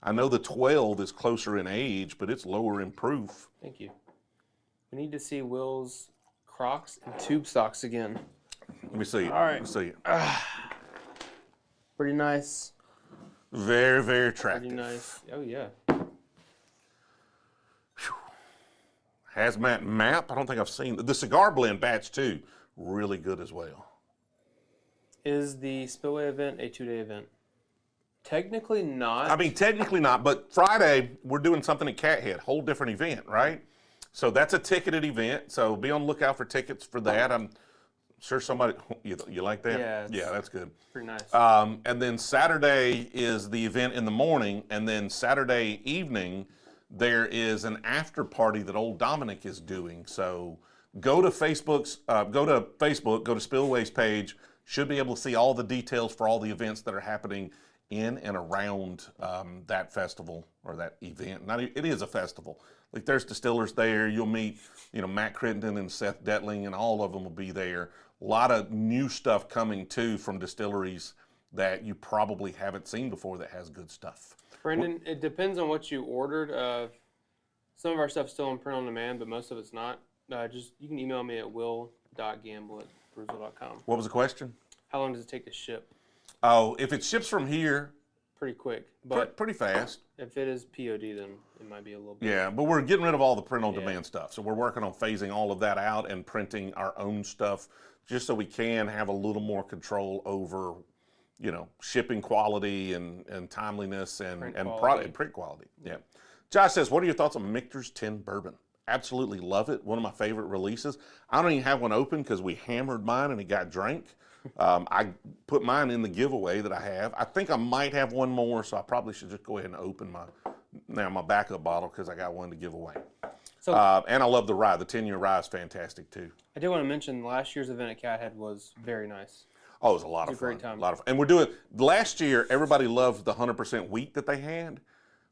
A: I know the 12 is closer in age, but it's lower in proof.
B: Thank you. We need to see Will's Crocs and tube socks again.
A: Let me see it.
B: All right.
A: Let me see it.
B: Pretty nice.
A: Very, very attractive.
B: Pretty nice. Oh, yeah.
A: Hazmat map. I don't think I've seen the cigar blend batch too. Really good as well.
B: Is the Spillway event a 2-day event? Technically not.
A: I mean, technically not, but Friday we're doing something at Cathead, whole different event, right? So that's a ticketed event. So be on the lookout for tickets for that. I'm sure somebody you like that.
B: Yeah,
A: that's good.
B: Pretty nice.
A: And then Saturday is the event in the morning, and then Saturday evening there is an after party that old Dominic is doing. So go to Facebook, go to Spillway's page. Should be able to see all the details for all the events that are happening in and around that festival or that event. It is a festival. Like there's distillers there. You'll meet, Matt Crittenden and Seth Detling, and all of them will be there. A lot of new stuff coming too from distilleries that you probably haven't seen before that has good stuff.
B: Brendan, it depends on what you ordered. Some of our stuff's still in print on demand, but most of it's not. You can email me at will.gamble@brewzle.com.
A: What was the question?
B: How long does it take to ship?
A: Oh, if it ships from here,
B: Pretty quick, but
A: pretty fast.
B: if it is POD, then it might be a little bit.
A: Yeah, but we're getting rid of all the print on demand stuff. So we're working on phasing all of that out and printing our own stuff just so we can have a little more control over, shipping quality and timeliness and print quality. Yeah. Josh says, what are your thoughts on Michter's 10 bourbon? Absolutely love it. One of my favorite releases. I don't even have one open because we hammered mine and it got drank. I put mine in the giveaway that I have. I think I might have one more, so I probably should just go ahead and open my backup bottle because I got one to give away.
B: So,
A: and I love the rye. The 10-year rye is fantastic too.
B: I did want to mention last year's event at Cathead was very nice.
A: Oh, it was a lot of fun.
B: Great time.
A: A lot of fun. And we're doing, last year, everybody loved the 100% wheat that they had.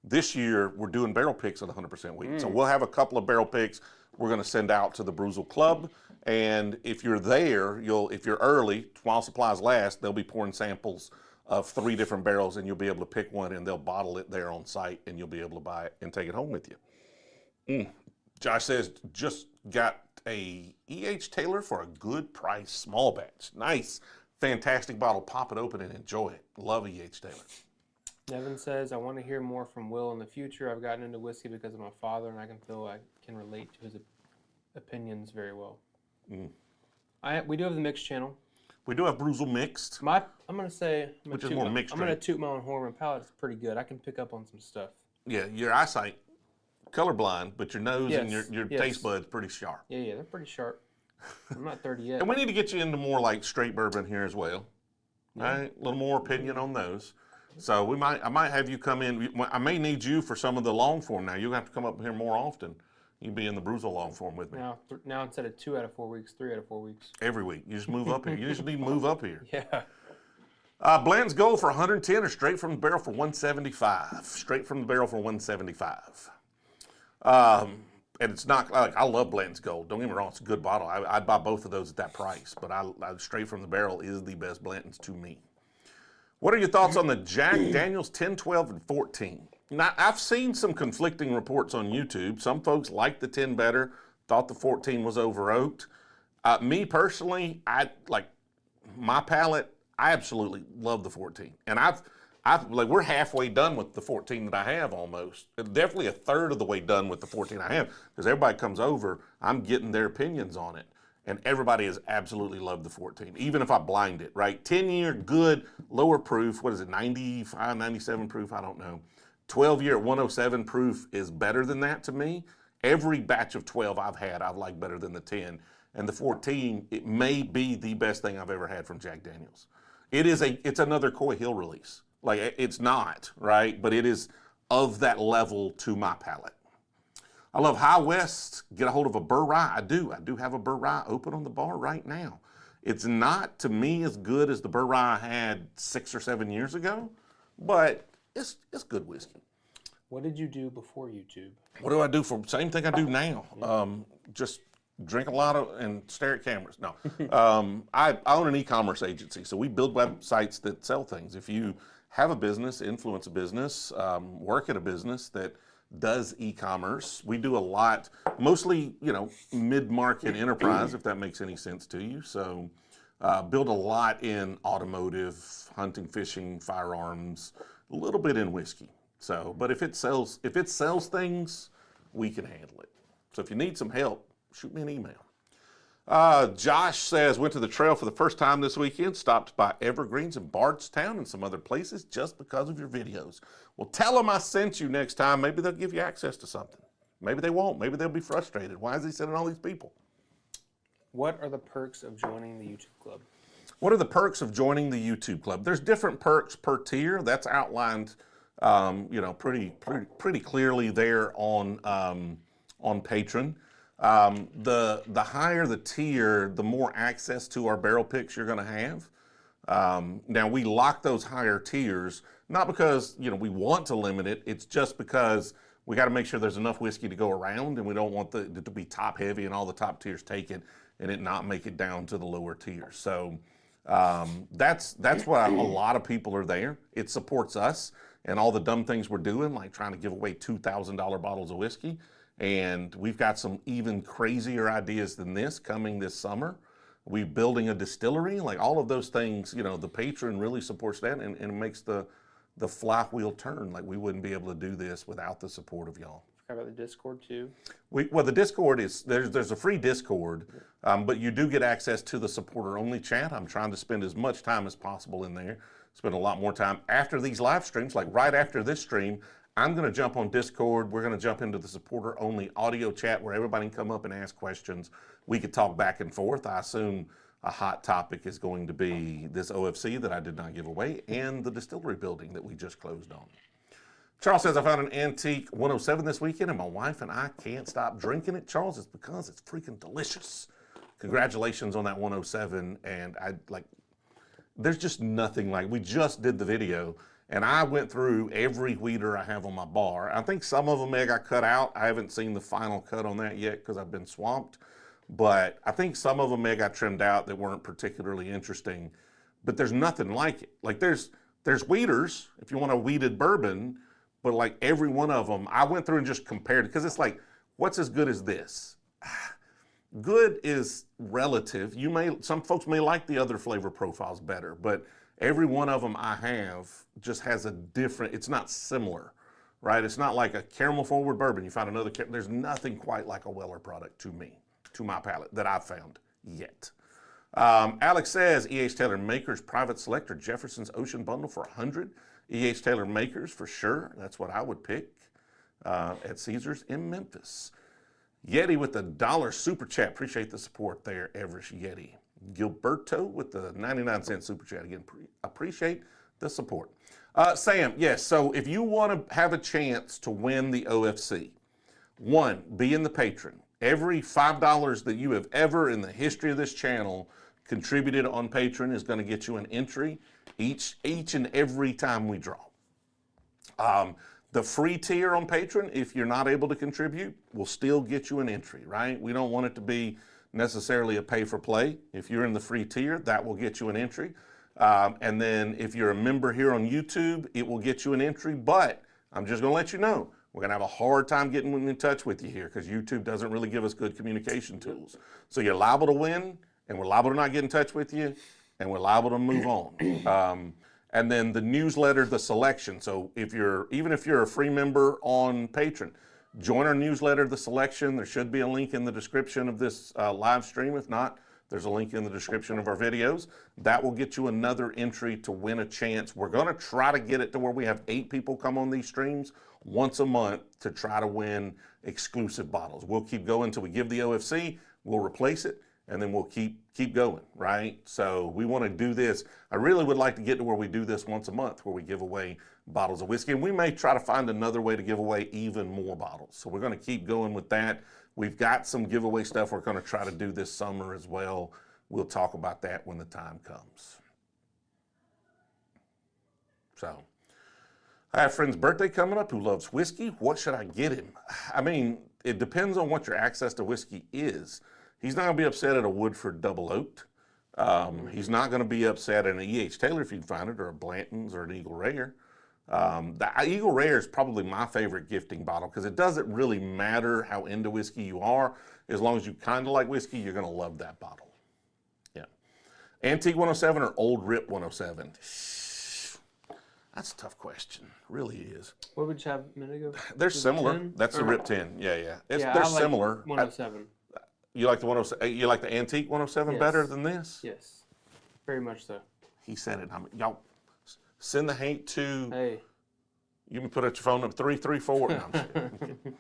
A: This year, we're doing barrel picks of the 100% wheat. So we'll have a couple of barrel picks we're going to send out to the Brewzle Club. And if you're there, if you're early, while supplies last, they'll be pouring samples of 3 different barrels, and you'll be able to pick one, and they'll bottle it there on site, and you'll be able to buy it and take it home with you. Josh says, just got a E.H. Taylor for a good price, small batch. Nice, fantastic bottle. Pop it open and enjoy it. Love E.H. Taylor.
B: Nevin says, I want to hear more from Will in the future. I've gotten into whiskey because of my father, and I can relate to his opinions very well. We do have the mixed channel.
A: We do have Brewzle mixed.
B: I'm going to say,
A: which is more mixed.
B: I'm going to toot my own horn. My palate is pretty good. I can pick up on some stuff.
A: Yeah, your eyesight, colorblind, but your nose and your taste buds pretty sharp.
B: Yeah, they're pretty sharp. I'm not 30 yet.
A: And we need to get you into more like straight bourbon here as well. All right, a little more opinion on those. So I might have you come in. I may need you for some of the long form now. You'll have to come up here more often. You can be in the Brewzle long form with me.
B: Now instead of 2 out of 4 weeks, 3 out of 4 weeks.
A: Every week. You just move up here. You just need to move up here.
B: Yeah.
A: Blends go for 110 or straight from the barrel for 175. Straight from the barrel for 175. And it's not like I love Blends Gold. Don't get me wrong, it's a good bottle. I'd buy both of those at that price, but I straight from the barrel is the best Blends to me. What are your thoughts on the Jack Daniel's 10, 12, and 14? Now, I've seen some conflicting reports on YouTube. Some folks liked the 10 better, thought the 14 was over-oaked. Me personally, my palate, I absolutely love the 14. And we're halfway done with the 14 that I have almost. Definitely a third of the way done with the 14 I have, because everybody comes over, I'm getting their opinions on it. And everybody has absolutely loved the 14, even if I blind it, right? 10-year, good, lower proof. What is it, 95, 97 proof? I don't know. 12-year at 107 proof is better than that to me. Every batch of 12 I've had, I've liked better than the 10. And the 14, it may be the best thing I've ever had from Jack Daniel's. It's another Coy Hill release. Like, it's not, right? But it is of that level to my palate. I love High West. Get a hold of a Burr Rye. I do have a Burr Rye open on the bar right now. It's not, to me, as good as the Burr Rye I had 6 or 7 years ago, but it's good whiskey.
B: What did you do before YouTube?
A: What do I do for same thing I do now? Just drink a lot and stare at cameras. No, I own an e-commerce agency, so we build websites that sell things. If you have a business, influence a business, work at a business that does e-commerce. We do a lot, mostly, mid-market enterprise, if that makes any sense to you. So build a lot in automotive, hunting, fishing, firearms, a little bit in whiskey. So, but if it sells things, we can handle it. So if you need some help, shoot me an email. Josh says, went to the trail for the first time this weekend, stopped by Evergreens in Bardstown and some other places just because of your videos. Well, tell them I sent you next time. Maybe they'll give you access to something. Maybe they won't. Maybe they'll be frustrated. Why is he sending all these people? What
B: are the perks of joining the YouTube club?
A: What are the perks of joining the YouTube club? There's different perks per tier. That's outlined, pretty clearly there on Patreon. The higher the tier, the more access to our barrel picks you're going to have. Now we lock those higher tiers, not because we want to limit it. It's just because we got to make sure there's enough whiskey to go around, and we don't want it to be top heavy and all the top tiers take it and it not make it down to the lower tiers. So that's why a lot of people are there. It supports us and all the dumb things we're doing, like trying to give away $2,000 bottles of whiskey. And we've got some even crazier ideas than this coming this summer. We're building a distillery, like all of those things, the patron really supports that, and it makes the flywheel turn. Like we wouldn't be able to do this without the support of y'all.
B: How about the Discord too?
A: Well, the Discord is, there's a free Discord, but you do get access to the supporter only chat. I'm trying to spend as much time as possible in there, spend a lot more time after these live streams, like right after this stream. I'm going to jump on Discord. We're going to jump into the supporter-only audio chat where everybody can come up and ask questions. We could talk back and forth. I assume a hot topic is going to be this OFC that I did not give away and the distillery building that we just closed on. Charles says, I found an antique 107 this weekend, and my wife and I can't stop drinking it. Charles, it's because it's freaking delicious. Congratulations on that 107. And there's just nothing like, we just did the video. And I went through every wheater I have on my bar. I think some of them may have got cut out. I haven't seen the final cut on that yet because I've been swamped. But I think some of them may have got trimmed out that weren't particularly interesting. But there's nothing like it. Like there's wheaters, if you want a wheated bourbon, but like every one of them, I went through and just compared, because it's like, what's as good as this? Good is relative. Some folks may like the other flavor profiles better, but every one of them I have just has a different, it's not similar, right? It's not like a caramel forward bourbon. You find another, there's nothing quite like a Weller product to me, to my palate, that I've found yet. Alex says, E.H. Taylor Makers Private Selector Jefferson's Ocean Bundle for $100. E.H. Taylor Makers for sure. That's what I would pick at Caesars in Memphis. Yeti with the $1 super chat. Appreciate the support there, Everest Yeti. Gilberto with the 99-cent super chat. Again, appreciate the support. Sam, yes, so if you want to have a chance to win the OFC, one, be in the patron. Every $5 that you have ever in the history of this channel contributed on Patreon is going to get you an entry each and every time we draw. The free tier on Patreon, if you're not able to contribute, will still get you an entry, right? We don't want it to be necessarily a pay for play. If you're in the free tier, that will get you an entry. And then if you're a member here on YouTube, it will get you an entry. But I'm just going to let you know, we're going to have a hard time getting in touch with you here because YouTube doesn't really give us good communication tools. So you're liable to win, and we're liable to not get in touch with you, and we're liable to move on. And then the newsletter, the selection. So even if you're a free member on Patreon, join our newsletter, The Selection. There should be a link in the description of this live stream. If not, there's a link in the description of our videos. That will get you another entry to win a chance. We're going to try to get it to where we have 8 people come on these streams once a month to try to win exclusive bottles. We'll keep going until we give the OFC. We'll replace it, and then we'll keep going, right? So we want to do this. I really would like to get to where we do this once a month, where we give away bottles of whiskey, and we may try to find another way to give away even more bottles. So we're going to keep going with that. We've got some giveaway stuff we're going to try to do this summer as well. We'll talk about that when the time comes. So I have a friend's birthday coming up who loves whiskey. What should I get him? I mean, it depends on what your access to whiskey is. He's not going to be upset at a Woodford Double Oaked, He's not going to be upset at an E.H. Taylor if you can find it, or a Blanton's, or an Eagle Rare. The Eagle Rare is probably my favorite gifting bottle because it doesn't really matter how into whiskey you are. As long as you kind of like whiskey, you're going to love that bottle. Yeah. Antique 107 or Old Rip 107? That's a tough question. It really is.
B: What would you have a minute ago?
A: They're
B: Was it
A: similar.
B: 10?
A: That's the
B: Or-
A: Rip 10. Yeah, yeah.
B: Yeah,
A: They're
B: I like
A: similar.
B: 107.
A: You like the 107? You like the Antique 107 better
B: Yes.
A: than this?
B: Yes, very much so.
A: He said it. Y'all send the hate to.
B: Hey.
A: You can put out your phone number 334. No, I'm just kidding.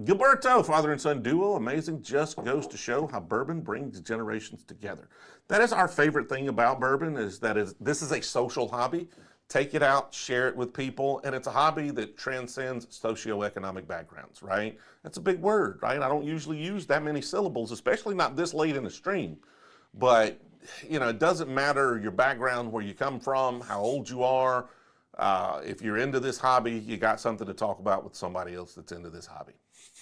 A: Gilberto, father and son duo, amazing. Just goes to show how bourbon brings generations together. That is our favorite thing about bourbon. This is a social hobby. Take it out, share it with people, and it's a hobby that transcends socioeconomic backgrounds. Right? That's a big word, right? I don't usually use that many syllables, especially not this late in the stream. But it doesn't matter your background, where you come from, how old you are. If you're into this hobby, you got something to talk about with somebody else that's into this hobby.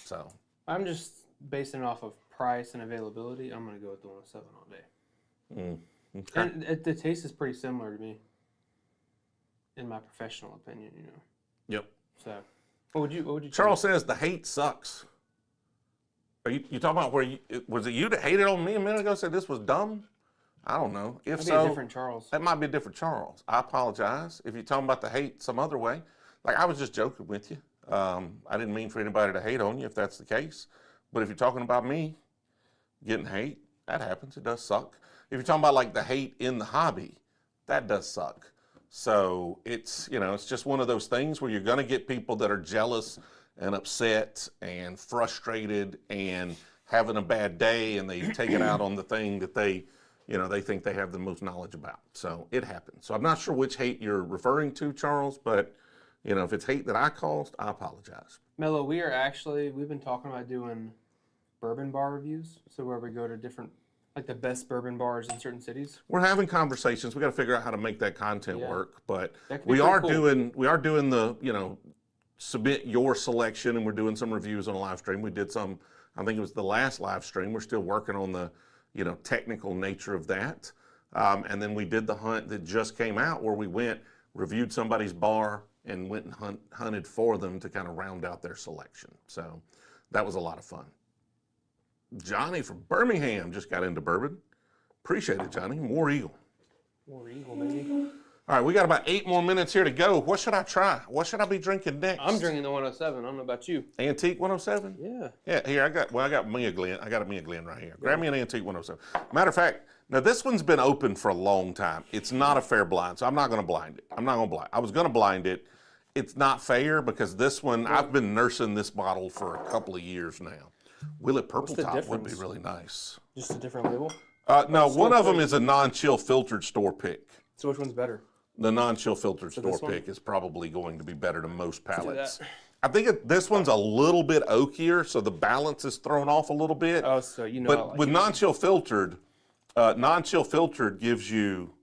A: So
B: I'm just basing it off of price and availability. I'm going to go with the 107 all day.
A: okay.
B: And the taste is pretty similar to me, in my professional opinion,
A: Yep.
B: So, what would you
A: Charles says the hate sucks. Are you talking about was it you that hated on me a minute ago? Said this was dumb? I don't know. If
B: That'd
A: so,
B: be a different Charles.
A: that might be a different Charles. I apologize if you're talking about the hate some other way. Like, I was just joking with you. I didn't mean for anybody to hate on you if that's the case. But if you're talking about me getting hate, that happens. It does suck. If you're talking about like the hate in the hobby, that does suck. So it's just one of those things where you're going to get people that are jealous and upset and frustrated and having a bad day, and they take it out on the thing that they think they have the most knowledge about. So it happens. So I'm not sure which hate you're referring to, Charles, but if it's hate that I caused, I apologize.
B: Mello, we've been talking about doing bourbon bar reviews. So where we go to different, like the best bourbon bars in certain cities.
A: We're having conversations. We got to figure out how to make that content work, but
B: That could be
A: we are
B: pretty
A: doing the, submit your selection, and we're doing some reviews on a live stream. We did some, I think it was the last live stream. We're still working on the, technical nature of that. And then we did the hunt that just came out, where we reviewed somebody's bar and went and hunted for them to kind of round out their selection. So that was a lot of fun. Johnny from Birmingham just got into bourbon. Appreciate it, Johnny. More Eagle.
B: More Eagle, baby.
A: All right, we got about 8 more minutes here to go. What should I try? What should I be drinking next?
B: I'm drinking the 107. I don't know about you.
A: Antique 107?
B: Yeah.
A: Yeah, here, I got Mia Glen. I got a Mia Glen right here. Grab me an Antique 107. Matter of fact, now this one's been open for a long time. It's not a fair blind, so I'm not going to blind it. I was going to blind it. It's not fair because this one, I've been nursing this bottle for a couple of years now. Willet Purple
B: the
A: Top would be
B: difference?
A: really nice.
B: Just a different label.
A: No, one of them is a non-chill filtered store pick.
B: So which one's better?
A: The non-chill filtered store
B: this one?
A: pick is probably going to be better than most pallets.
B: that.
A: I think this one's a little bit oakier, so the balance is thrown off a little bit.
B: Oh, so I
A: But
B: like
A: with
B: it.
A: non-chill filtered gives you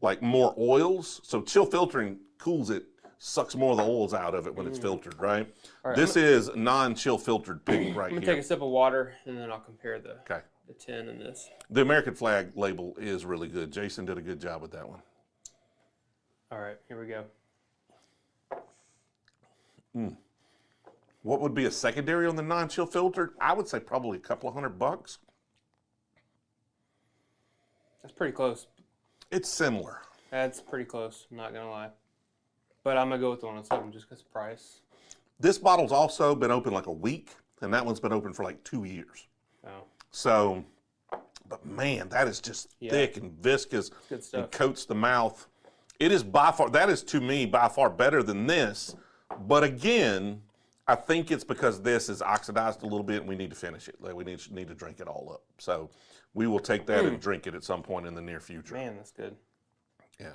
A: like more oils. So chill filtering cools it, sucks more of the oils out of it when it's filtered, right?
B: All right,
A: This is non-chill filtered pick right
B: I'm gonna
A: here.
B: take a sip of water and then I'll compare the
A: Okay.
B: 10 and this.
A: The American flag label is really good. Jason did a good job with that one.
B: All right, here we go.
A: What would be a secondary on the non-chill filtered? I would say probably a couple of $100.
B: That's pretty close.
A: It's similar.
B: That's pretty close. I'm not gonna lie. But I'm gonna go with the 107 just because of price.
A: This bottle's also been open like a week, and that one's been open for like 2 years.
B: Oh,
A: So, but man, that is just thick and viscous.
B: good stuff.
A: It coats the mouth. It is that is to me by far better than this. But again, I think it's because this is oxidized a little bit and we need to finish it. Like we need to drink it all up. So we will take that and drink it at some point in the near future.
B: Man, that's good.
A: Yeah.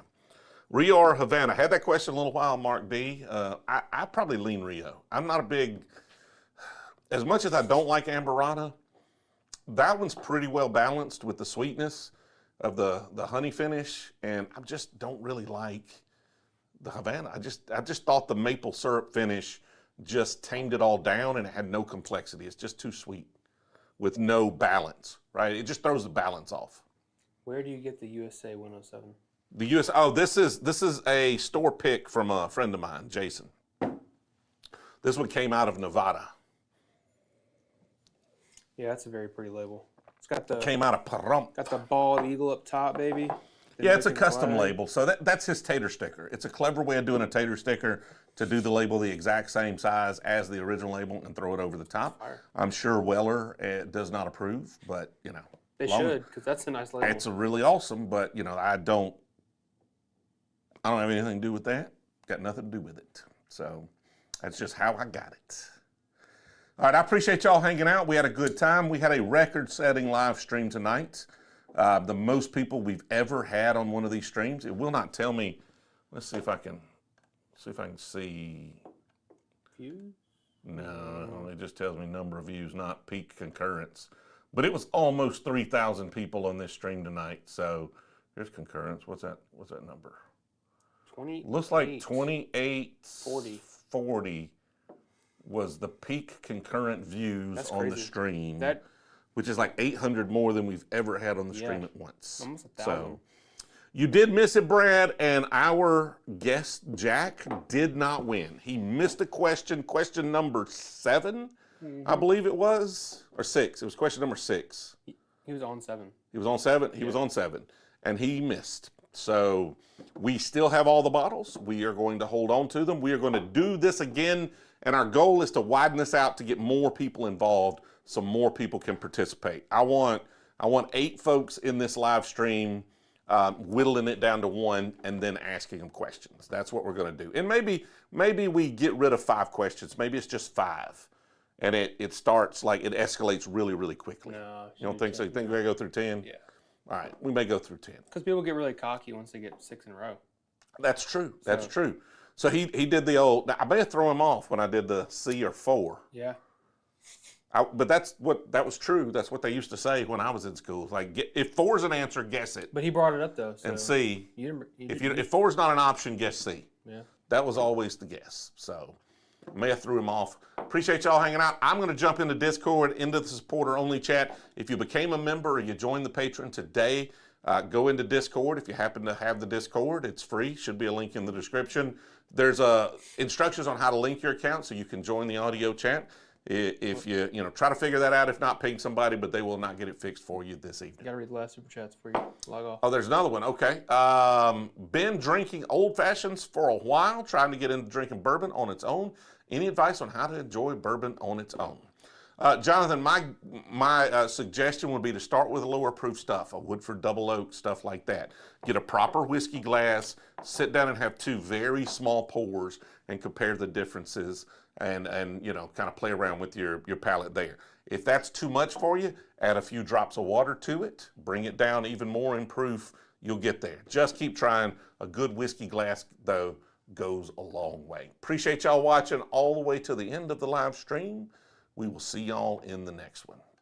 A: Rio or Havana? I had that question a little while, Mark D. I probably lean Rio. I'm not a big, as much as I don't like Amberata, that one's pretty well balanced with the sweetness of the honey finish, and I just don't really like the Havana. I just thought the maple syrup finish just tamed it all down, and it had no complexity. It's just too sweet. with no balance, right? It just throws the balance off.
B: Where do you get the USA 107?
A: The US. Oh, this is a store pick from a friend of mine, Jason. This one came out of Nevada.
B: Yeah, that's a very pretty label. It's got the
A: Came out of Pahrump.
B: got the bald eagle up top, baby. The
A: Yeah, it's a
B: American
A: custom
B: flag.
A: label. So that's his tater sticker. It's a clever way of doing a tater sticker to do the label the exact same size as the original label and throw it over the top.
B: Fire.
A: I'm sure Weller does not approve, but
B: They
A: long-
B: should, because that's a nice label.
A: it's a really awesome. But I don't have anything to do with that. Got nothing to do with it. So that's just how I got it. All right, I appreciate y'all hanging out. We had a good time. We had a record-setting live stream tonight. The most people we've ever had on one of these streams. It will not tell me. Let's see if I can see.
B: Views?
A: No, it just tells me number of views, not peak concurrence. But it was almost 3,000 people on this stream tonight. So here's concurrence. What's that number?
B: 20.
A: Looks like 2840 was the peak concurrent views
B: That's
A: on the
B: crazy.
A: stream,
B: That
A: which is like 800 more than we've ever had on the stream
B: Yeah.
A: at once.
B: Almost 1,000.
A: So you did miss it, Brad, and our guest, Jack, did not win. He missed a question number 7, I believe it was, or 6. It was question number 6.
B: he was on 7.
A: He was on 7. He was on 7, and he missed. So we still have all the bottles. We are going to hold on to them. We are going to do this again, and our goal is to widen this out to get more people involved, so more people can participate. I want 8 folks in this live stream, whittling it down to 1, and then asking them questions. That's what we're going to do. And maybe we get rid of 5 questions. Maybe it's just 5, and it starts like it escalates really, really quickly.
B: No,
A: You don't think so? You think we're going to go through 10?
B: Yeah.
A: All right, we may go through 10.
B: Because people get really cocky once they get 6 in a row.
A: That's true. That's true. So he did the old. Now, I may have thrown him off when I did the C or 4.
B: Yeah.
A: But that was true. That's what they used to say when I was in school. Like, if 4 is an answer, guess it.
B: But he brought it up though. So
A: And C.
B: You didn't,
A: If 4 is not an option, guess C.
B: yeah.
A: That was always the guess. So may have threw him off. Appreciate y'all hanging out. I'm going to jump into Discord, into the supporter only chat. If you became a member or you joined the Patreon today, go into Discord. If you happen to have the Discord, it's free. Should be a link in the description. There's instructions on how to link your account so you can join the audio chat. If you try to figure that out, if not, ping somebody, but they will not get it fixed for you this evening.
B: I gotta read the last super chats for you. Log off.
A: Oh, there's another one. Okay. Been drinking old fashions for a while, trying to get into drinking bourbon on its own. Any advice on how to enjoy bourbon on its own? Jonathan, my suggestion would be to start with a lower proof stuff, a Woodford Double Oak, stuff like that. Get a proper whiskey glass, sit down and have 2 very small pours and compare the differences and kind of play around with your palate there. If that's too much for you, add a few drops of water to it, bring it down even more in proof, you'll get there. Just keep trying. A good whiskey glass, though, goes a long way. Appreciate y'all watching all the way to the end of the live stream. We will see y'all in the next one.